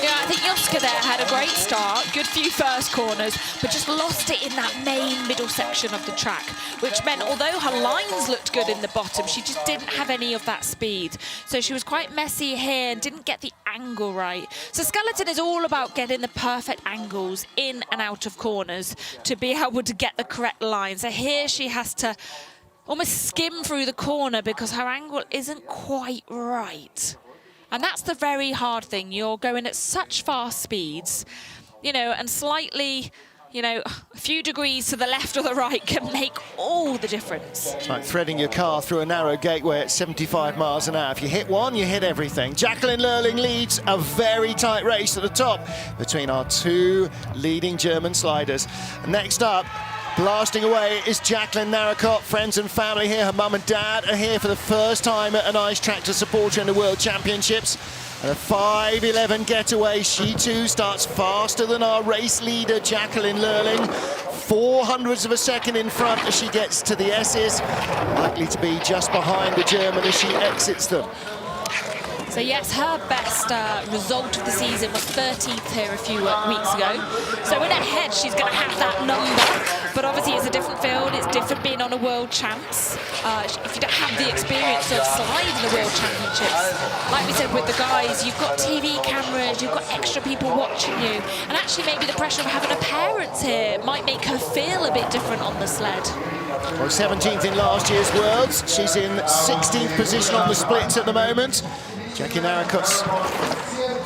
Yeah, I I think Joska there had a great start, good few first corners, but just lost it in that main middle section of the track, which meant although her lines looked good in the bottom, she just didn't have any of that speed. So she was quite messy here and didn't get the angle right. So skeleton is all about getting the perfect angles in and out of corners to be able to get the correct line. So here she has to almost skim through the corner because her angle isn't quite right. And that's the very hard thing. You're going at such fast speeds, you know, and slightly, you know, a few degrees to the left or the right can make all the difference. It's like threading your car through a narrow gateway at 75 miles an hour. If you hit one, you hit everything. Jacqueline Lurling leads a very tight race at the top between our two leading German sliders. Next up, blasting away is Jacqueline Maricott. Friends and family here. Her mum and dad are here for the first time at an ice track to support her in the World Championships. And a 5:11 getaway. She too starts faster than our race leader, Jacqueline Lurling. 0.04 of a second in front as she gets to the S's. Likely to be just behind the German as she exits them. So yes, her best result of the season was 13th here a few weeks ago. So in her head, she's going to have that number. But obviously, it's a different field. It's different being on a World Champs. If you don't have the experience of sliding the World Championships, like we said with the guys, you've got TV cameras, you've got extra people watching you. And actually, maybe the pressure of having a parent here might make her feel a bit different on the sled. Well, 17th in last year's Worlds. She's in 16th position on the splits at the moment. Jackie Maricott's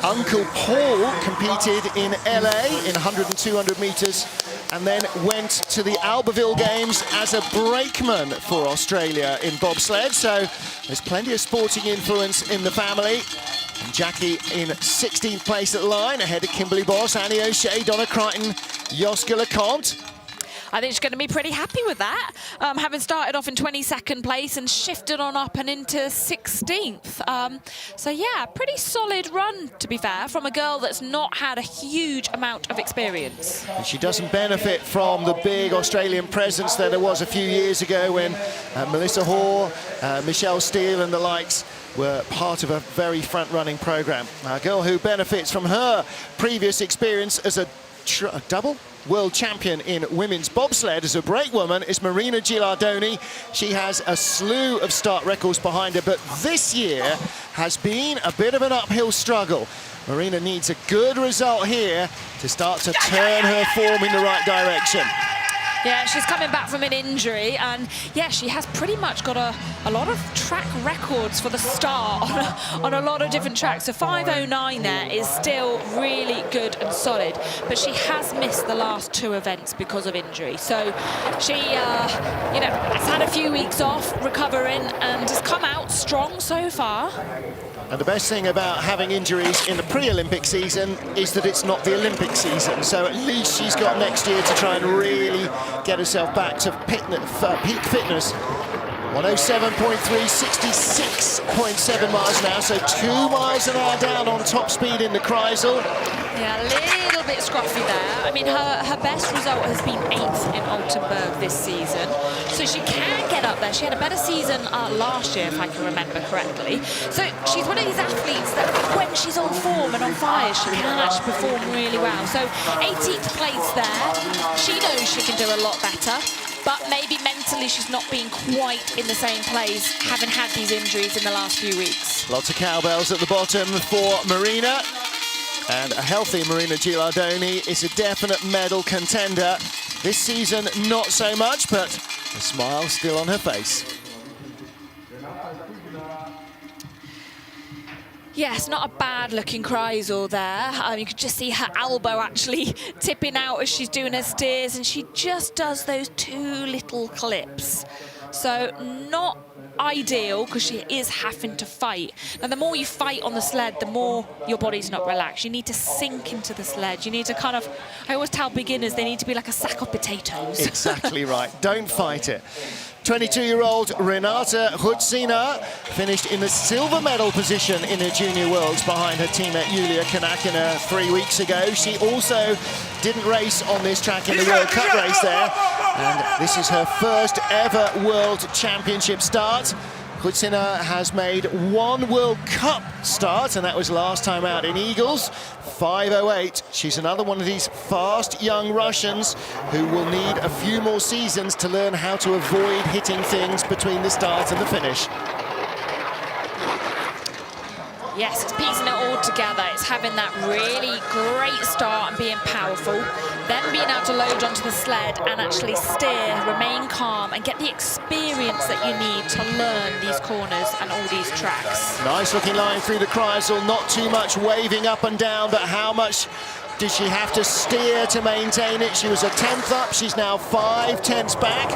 uncle Paul competed in LA in 100 and 200 meters and then went to the Albertville Games as a brakeman for Australia in bobsled. So there's plenty of sporting influence in the family. And Jackie in 16th place at the line, ahead of Kimberly Boss, Annie O'Shea, Donna Crichton, Joska LeConte. I think she's going to be pretty happy with that, having started off in 22nd place and shifted on up and into 16th. So yeah, pretty solid run, to be fair, from a girl that's not had a huge amount of experience. And she doesn't benefit from the big Australian presence that there was a few years ago when Melissa Hoare, Michelle Steele and the likes were part of a very front-running programme. A girl who benefits from her previous experience as a double world champion in women's bobsled as a brakewoman is Marina Gilardoni. She has a slew of start records behind her, but this year has been a bit of an uphill struggle. Marina needs a good result here to start to turn her form in the right direction. Yeah, she's coming back from an injury, and yeah, she has pretty much got a lot of track records for the start on a lot of different tracks. So 5:09 there is still really good and solid, but she has missed the last two events because of injury. So she, you know, has had a few weeks off recovering and has come out strong so far. And the best thing about having injuries in the pre-Olympic season is that it's not the Olympic season. So at least she's got next year to try and really get herself back to peak fitness. 107.3, 66.7 miles an hour, so 2 miles an hour down on top speed in the Kreisel. Yeah, a little bit scruffy there. I mean, her best result has been 8th in Altenburg this season, so she can get up there. She had a better season last year, if I can remember correctly. So she's one of these athletes that when she's on form and on fire, she can actually perform really well. So 18th place there. She knows she can do a lot better, but maybe mentally she's not being quite in the same place, having had these injuries in the last few weeks. Lots of cowbells at the bottom for Marina. And a healthy Marina Gilardoni is a definite medal contender. This season, not so much, but a smile still on her face. Yes, not a bad-looking Kreisel there. You could just see her elbow actually tipping out as she's doing her steers, and she just does those two little clips. So not ideal, because she is having to fight. Now, the more you fight on the sled, the more your body's not relaxed. You need to sink into the sled. You need to kind of, I always tell beginners, they need to be like a sack of potatoes. Exactly right. Don't fight it. 22-year-old Renata Hudsena finished in the silver medal position in the Junior Worlds behind her teammate Julia Kanakana 3 weeks ago. She also didn't race on this track in the World Cup race there. And this is her first ever World Championship start. Kucina has made one World Cup start, and that was last time out in Eagles. 5:08. She's another one of these fast young Russians who will need a few more seasons to learn how to avoid hitting things between the start and the finish. Yes, it's piecing it all together. It's having that really great start and being powerful, then being able to load onto the sled and actually steer, remain calm, and get the experience that you need to learn these corners and all these tracks. Nice looking line through the Kreisel, not too much waving up and down, but how much did she have to steer to maintain it? She was a 10th up, she's now 5 tenths back.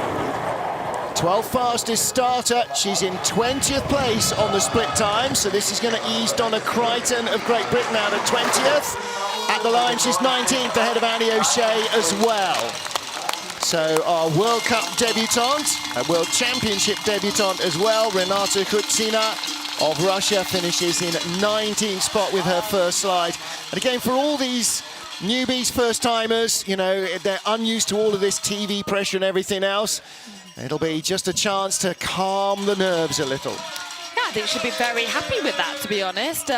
12th fastest starter. She's in 20th place on the split time, so this is going to ease Donna Crichton of Great Britain out at 20th. At the line, she's 19th, ahead of Annie O'Shea as well. So our World Cup debutante, a World Championship debutante as well, Renata Hudsena of Russia, finishes in 19th spot with her first slide. And again, for all these newbies, first-timers, you know, they're unused to all of this TV pressure and everything else. It'll be just a chance to calm the nerves a little. Yeah, I think she'll be very happy with that, to be honest.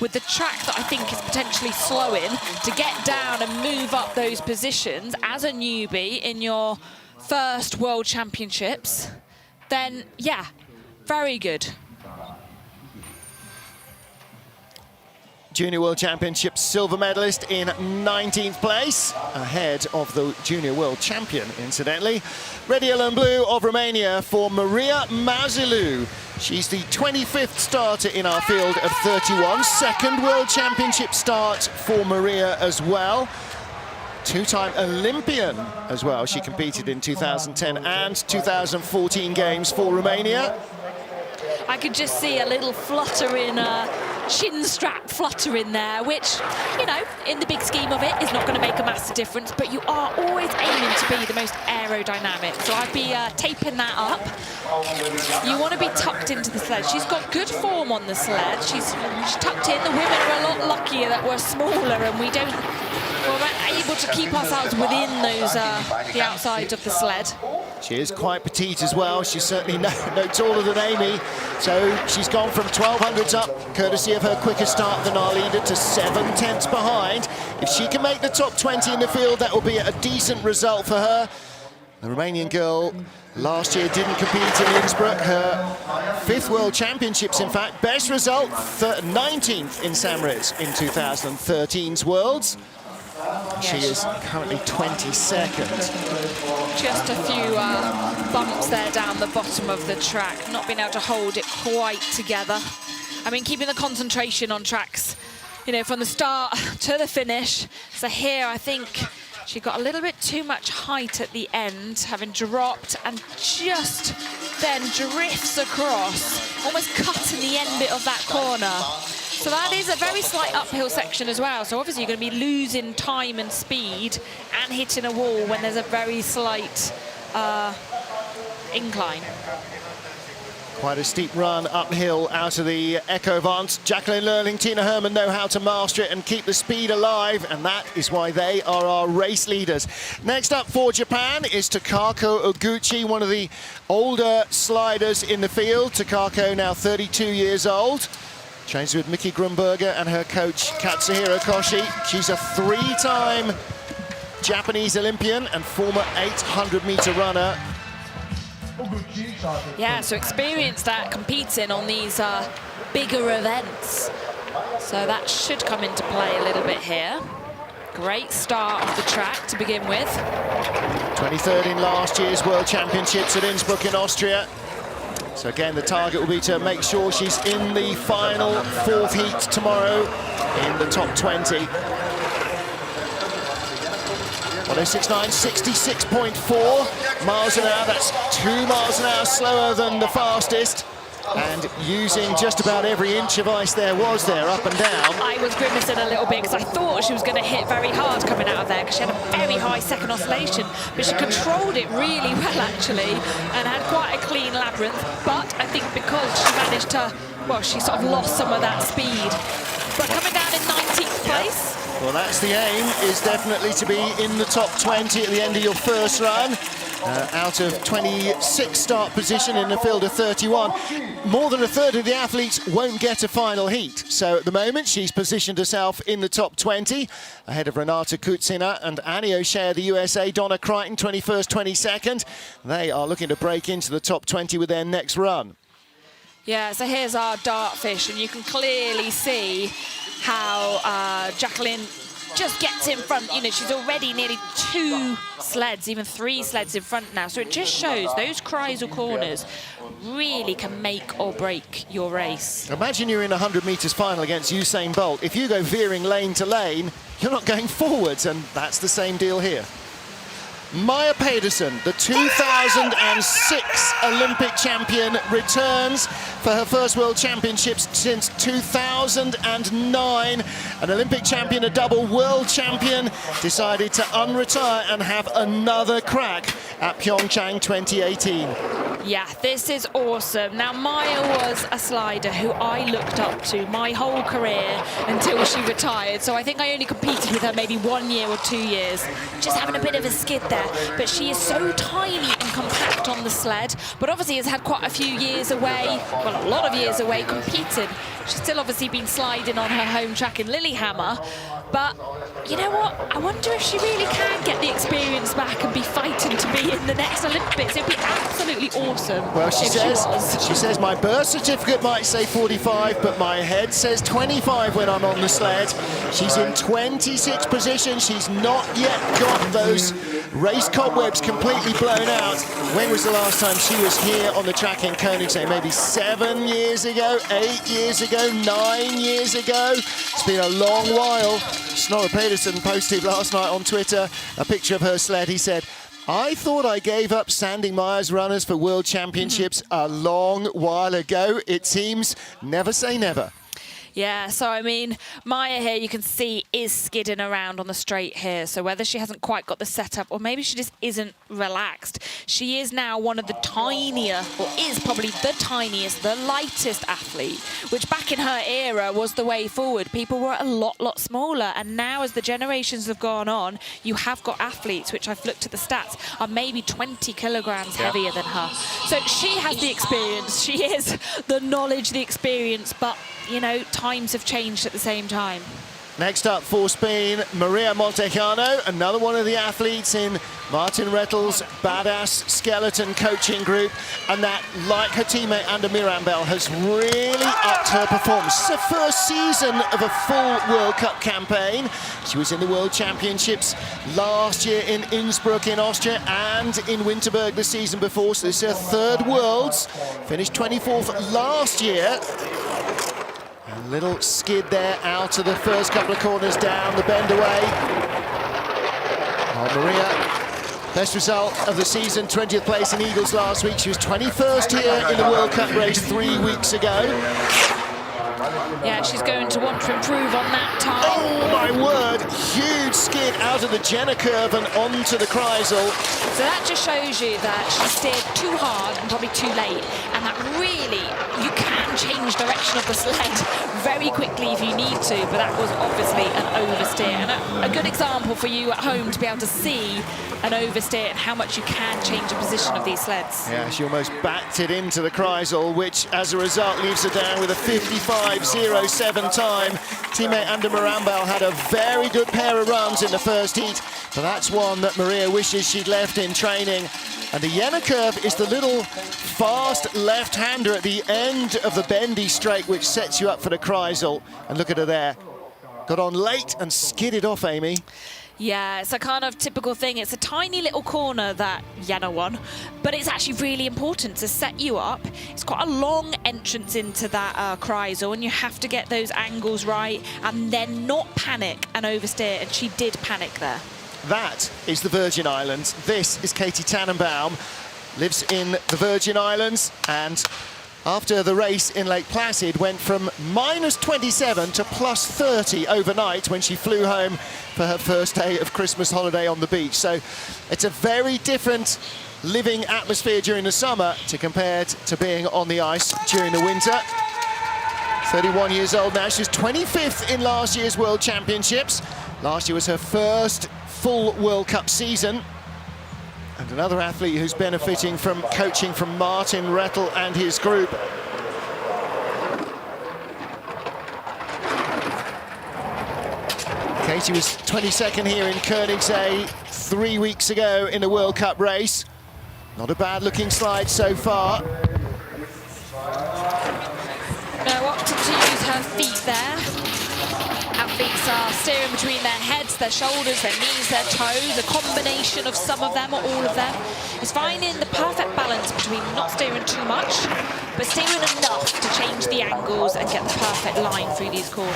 With the track that I think is potentially slowing, to get down and move up those positions as a newbie in your first World Championships, then yeah, very good. Junior World Championship silver medalist in 19th place, ahead of the Junior World Champion, incidentally. Red, yellow and blue of Romania for Maria Mazzulu. She's the 25th starter in our field of 31. Second World Championship start for Maria as well. Two-time Olympian as well. She competed in 2010 and 2014 games for Romania. I could just see a little fluttering chin strap fluttering there, which, you know, in the big scheme of it is not going to make a massive difference, but you are always aiming to be the most aerodynamic. So I'd be taping that up. You want to be tucked into the sled. She's got good form on the sled. She's tucked in. The women are a lot luckier that we're smaller and we're able to keep ourselves within those the outsides of the sled. She is quite petite as well. She's certainly no taller than Amy. So she's gone from 1200s up, courtesy of her quicker start than our leader, to 7 tenths behind. If she can make the top 20 in the field, that will be a decent result for her. The Romanian girl last year didn't compete in Innsbruck. Her 5th World Championships, in fact. Best result, 19th in Samoritz in 2013's Worlds. She is currently 22nd. Just a few bumps there down the bottom of the track, not being able to hold it quite together. I mean, keeping the concentration on tracks, you know, from the start to the finish. So here, I think she got a little bit too much height at the end, having dropped and just then drifts across, almost cutting the end bit of that corner. So that is a very slight uphill section as well. So obviously you're going to be losing time and speed and hitting a wall when there's a very slight incline. Quite a steep run uphill out of the Echo Vance. Jacqueline Lurling, Tina Hermann know how to master it and keep the speed alive, and that is why they are our race leaders. Next up for Japan is Takako Oguchi, one of the older sliders in the field. Takako now 32 years old. Trains with Miki Greenberger and her coach Katsuhiro Koshi. She's a 3-time Japanese Olympian and former 800-meter runner. Yeah, so experienced that competing on these bigger events. So that should come into play a little bit here. Great start of the track to begin with. 23rd in last year's World Championships at Innsbruck in Austria. So again, the target will be to make sure she's in the final 4th heat tomorrow in the top 20. 1069, 66.4 miles an hour. That's 2 miles an hour slower than the fastest. And using just about every inch of ice there was there, up and down. I was grimacing a little bit because I thought she was going to hit very hard coming out of there because she had a very high second oscillation, but she controlled it really well actually and had quite a clean labyrinth. But I think because she managed to, well, she sort of lost some of that speed. But coming down in 19th place. Well, that's the aim, is definitely to be in the top 20 at the end of your first run. out of 26 start position in the field of 31. More than a third of the athletes won't get a final heat. So at the moment, she's positioned herself in the top 20, ahead of Renata Kucina and Annie O'Shea, the USA. Donna Crichton, 21st, 22nd. They are looking to break into the top 20 with their next run. Yeah, so here's our dartfish, and you can clearly see how Jacqueline just gets in front. You know, she's already nearly 2 sleds, even 3 sleds in front now. So it just shows those Kreisel corners really can make or break your race. Imagine you're in a 100 metres final against Usain Bolt. If you go veering lane to lane, you're not going forwards, and that's the same deal here. Maja Pedersen, the 2006 Olympic champion, returns for her first World Championships since 2009. An Olympic champion, a double world champion, decided to unretire and have another crack at Pyeongchang 2018. Yeah, this is awesome. Now, Maja was a slider who I looked up to my whole career until she retired. So I think I only competed with her maybe 1 year or 2 years, just having a bit of a skid there. But she is so tiny and compact on the sled, but obviously has had quite a few years away, well, a lot of years away competing. She's still obviously been sliding on her home track in Lillehammer, but you know what? I wonder if she really can get the experience back and be fighting to be in the next Olympics. It'd be absolutely awesome. Well, she says my birth certificate might say 45, but my head says 25 when I'm on the sled. She's in 26th position. She's not yet got those race cobwebs completely blown out. When was the last time she was here on the track in Königssee? Maybe 7 years ago, 8 years ago, 9 years ago. It's been a long while. Snorre Pedersen posted last night on Twitter a picture of her sled. He said, I thought I gave up sanding Maja's runners for World Championships a long while ago. It seems never say never. Yeah, so I mean, Maja here, you can see, is skidding around on the straight here. So whether she hasn't quite got the setup, or maybe she just isn't relaxed, she is now one of the tinier, or is probably the tiniest, the lightest athlete, which back in her era was the way forward. People were a lot smaller. And now as the generations have gone on, you have got athletes, which I've looked at the stats, are maybe 20 kilograms heavier than her. So she has the experience. She is the knowledge, the experience, but you know, times have changed at the same time. Next up for Spain, Maria Montejano, another one of the athletes in Martin Rettel's Badass Skeleton coaching group, and that, like her teammate Anda Mirambel, has really upped her performance. It's her first season of a full World Cup campaign. She was in the World Championships last year in Innsbruck in Austria and in Winterberg the season before, so this is her third Worlds. Finished 24th last year. A little skid there out of the first couple of corners, down the bend away. Oh, Maria, best result of the season, 20th place in Eagles last week. She was 21st here in the World Cup race 3 weeks ago. Yeah, she's going to want to improve on that time. Oh, my word. Huge skid out of the Jenner curve and onto the Kreisel. So that just shows you that she steered too hard and probably too late. And that really, you can change direction of the sled very quickly if you need to. But that was obviously an oversteer. And a good example for you at home to be able to see an oversteer and how much you can change the position of these sleds. Yeah, she almost backed it into the Kreisel, which as a result leaves her down with a 55.07 time. Teammate Anda Mirambel had a very good pair of runs in the first heat, but that's one that Maria wishes she'd left in training. And the Jenner curve is the little fast left-hander at the end of the bendy straight, which sets you up for the Kreisel. And look at her there. Got on late and skidded off, Amy. Yeah, it's a kind of typical thing. It's a tiny little corner that Jenner won, but it's actually really important to set you up. It's quite a long entrance into that Kreisel, and you have to get those angles right and then not panic and oversteer, and she did panic there. That is the Virgin Islands. This is Katy Tannenbaum, lives in the Virgin Islands, and after the race in Lake Placid went from -27 to +30 overnight when she flew home for her first day of Christmas holiday on the beach. So it's a very different living atmosphere during the summer to compared to being on the ice during the winter. 31 years old now. She was 25th in last year's World Championships. Last year was her first full World Cup season. And another athlete who's benefiting from coaching from Martin Rettel and his group. Katy was 22nd here in Königssee 3 weeks ago in a World Cup race. Not a bad looking slide so far. No, opted to use her feet there. Athletes are steering between their heads, their shoulders, their knees, their toes. A combination of some of them or all of them is finding the perfect balance between not steering too much, but steering enough to change the angles and get the perfect line through these corners.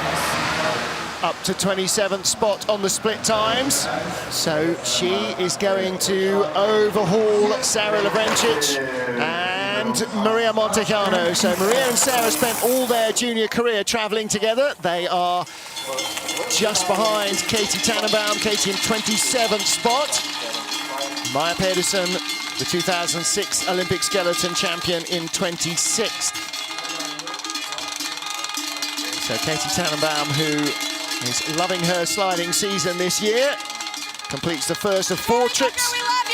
Up to 27th spot on the split times. So she is going to overhaul Sarah Lovrencic and Maria Montejano. So Maria and Sarah spent all their junior career traveling together. They are just behind Katy Tannenbaum. Katy in 27th spot. Maya Pedersen, the 2006 Olympic skeleton champion, in 26th. So Katy Tannenbaum, who is loving her sliding season this year, completes the first of 4 trips. We love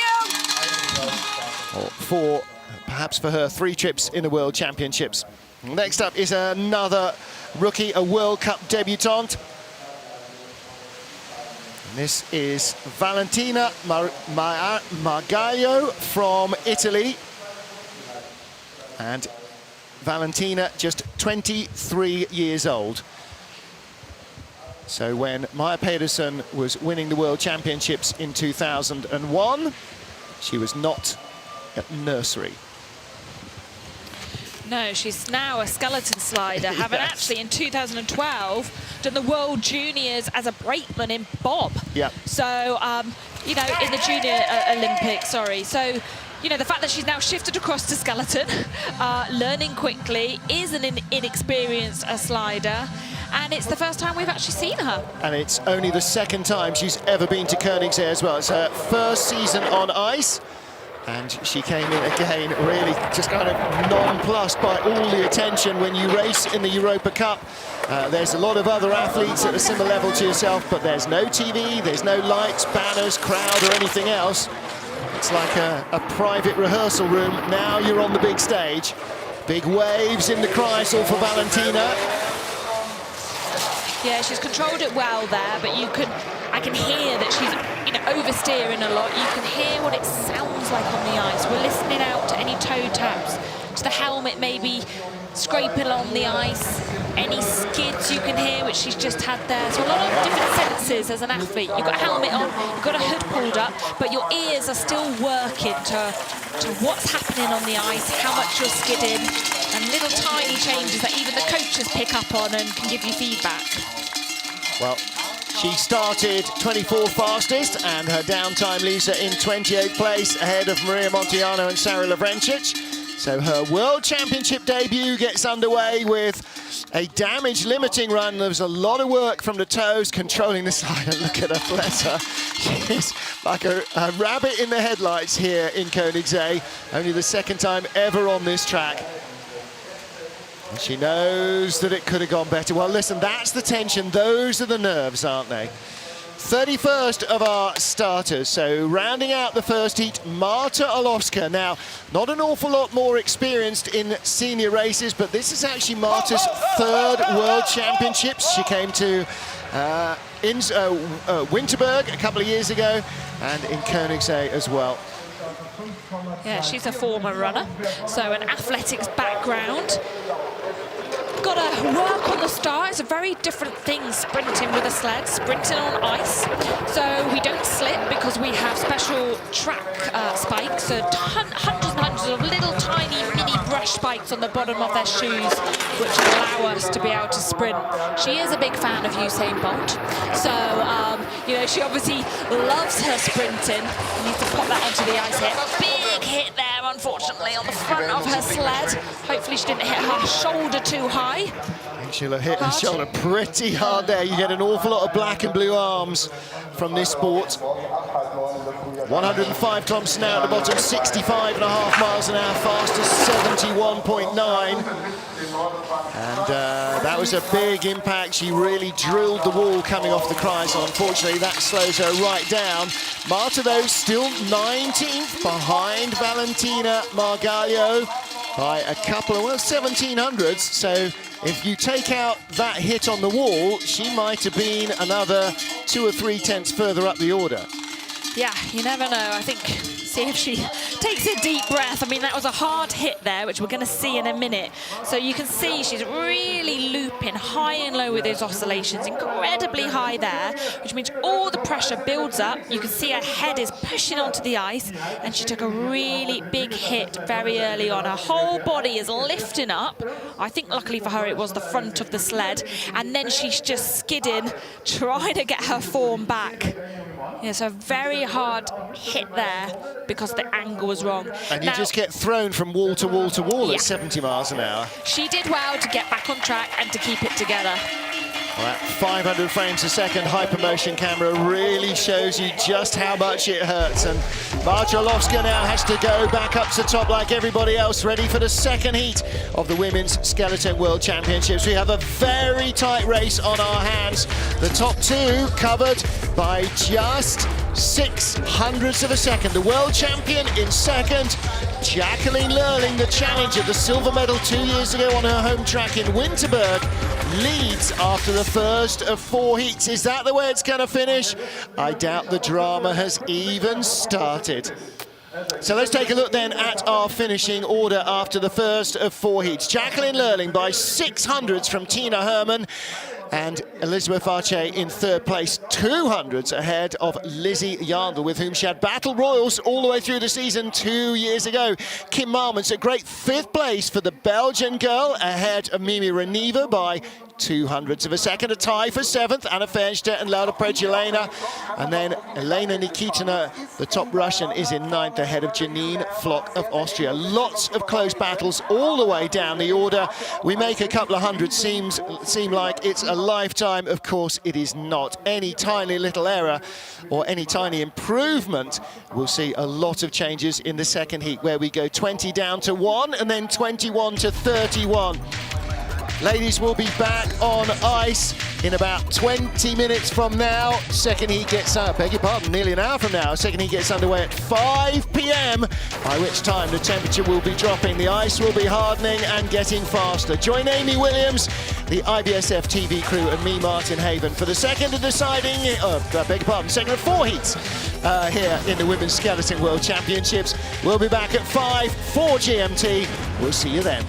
you! Or 4, perhaps for her, 3 trips in the World Championships. Next up is another rookie, a World Cup debutante. And this is Valentina Margaglio from Italy. And Valentina, just 23 years old. So when Maya Pedersen was winning the World Championships in 2001, she was not at nursery. No, she's now a skeleton slider, having actually in 2012 done the World Juniors as a brakeman in bob. Yeah. So, you know, in the Junior Olympics, sorry. So, you know, the fact that she's now shifted across to skeleton, learning quickly, is an inexperienced slider. And it's the first time we've actually seen her. And it's only the 2nd time she's ever been to Königssee as well. It's her first season on ice. And she came in again really just kind of nonplussed by all the attention when you race in the Europa Cup. There's a lot of other athletes at a similar level to yourself, but there's no TV, there's no lights, banners, crowd or anything else. It's like a private rehearsal room. Now you're on the big stage. Big waves in the Kreisel for Valentina. Yeah, she's controlled it well there, but I can hear that she's, you know, oversteering a lot. You can hear what it sounds like on the ice. We're listening out to any toe taps, to the helmet maybe scraping on the ice, any skids you can hear, which she's just had there. So a lot of different senses as an athlete. You've got a helmet on, you've got a hood pulled up, but your ears are still working to what's happening on the ice, how much you're skidding, and little tiny changes that even the coaches pick up on and can give you feedback. Well, she started 24th fastest, and her downtime leaves her in 28th place, ahead of Maria Montejano and Sarah Lovrencic. So her World Championship debut gets underway with a damage limiting run. There was a lot of work from the toes, controlling the slide. And look at her, bless her. She's like a rabbit in the headlights here in Königssee. Only the 2nd time ever on this track. And she knows that it could have gone better. Well, listen, that's the tension. Those are the nerves, aren't they? 31st of our starters. So rounding out the first heat, Marta Olaska. Now, not an awful lot more experienced in senior races, but this is actually Marta's 3rd World Championships. She came to Winterberg a couple of years ago, and in Königssee as well. Yeah, she's a former runner, so an athletics background. Got to work on the start. It's a very different thing sprinting with a sled, sprinting on ice. So we don't slip because we have special track spikes, so hundreds and hundreds of little tiny mini brush spikes on the bottom of their shoes, which allow us to be able to sprint. She is a big fan of Usain Bolt, so you know, she obviously loves her sprinting. You need to pop that onto the ice hit. Big hit there, unfortunately, on the front of her sled. Hopefully she didn't hit her shoulder too high. I think she'll have hit her shoulder pretty hard there. You get an awful lot of black and blue arms from this sport. 105 kilometers an hour at the bottom, 65.5 miles an hour fastest, 71.9. And that was a big impact. She really drilled the wall coming off the Kreisel. Unfortunately, that slows her right down. Marta, though, still 19th behind Valentina Margallo by a couple of, well, 1700s. So if you take out that hit on the wall, she might have been another 2 or 3 tenths further up the order. Yeah, you never know. I think, see if she takes a deep breath. I mean, that was a hard hit there, which we're going to see in a minute. So you can see she's really looping high and low with those oscillations, incredibly high there, which means all the pressure builds up. You can see her head is pushing onto the ice, and she took a really big hit very early on. Her whole body is lifting up. I think luckily for her, it was the front of the sled, and then she's just skidding, trying to get her form back. Yeah, so a very hard hit there because the angle was wrong. And you just get thrown from wall to wall to wall at 70 miles an hour. She did well to get back on track and to keep it together. Well, that 500 frames a second hypermotion camera really shows you just how much it hurts. And Marta Olaska now has to go back up to top like everybody else, ready for the second heat of the Women's Skeleton World Championships. We have a very tight race on our hands. The top two covered by just 600ths of a second. The world champion in second, Jacqueline Lurling, the challenger, the silver medal 2 years ago on her home track in Winterberg, leads after the first of 4 heats. Is that the way it's going to finish? I doubt the drama has even started. So let's take a look then at our finishing order after the first of 4 heats. Jacqueline Lurling by 600ths from Tina Hermann, and Elizabeth Arce in third place, 200ths ahead of Lizzy Arnold, with whom she had battle royals all the way through the season 2 years ago. Kim Marmons, a great 5th place for the Belgian girl, ahead of Mimi Reneva by 200ths of a second. A tie for 7th, Anna Feinstein and Laura Prejulena. And then Elena Nikitina, the top Russian, is in 9th, ahead of Janine Flock of Austria. Lots of close battles all the way down the order. We make a couple of hundred seem like it's a lifetime. Of course, it is not. Any tiny little error or any tiny improvement, we'll see a lot of changes in the second heat, where we go 20 down to 1 and then 21 to 31. Ladies will be back on ice in about 20 minutes from now. Second heat gets, beg your pardon, nearly an hour from now. Second heat gets underway at 5 p.m, by which time the temperature will be dropping, the ice will be hardening and getting faster. Join Amy Williams, the IBSF TV crew, and me, Martin Haven, for the second of deciding, beg your pardon, second of 4 heats here in the Women's Skeleton World Championships. We'll be back at 5 for GMT. We'll see you then.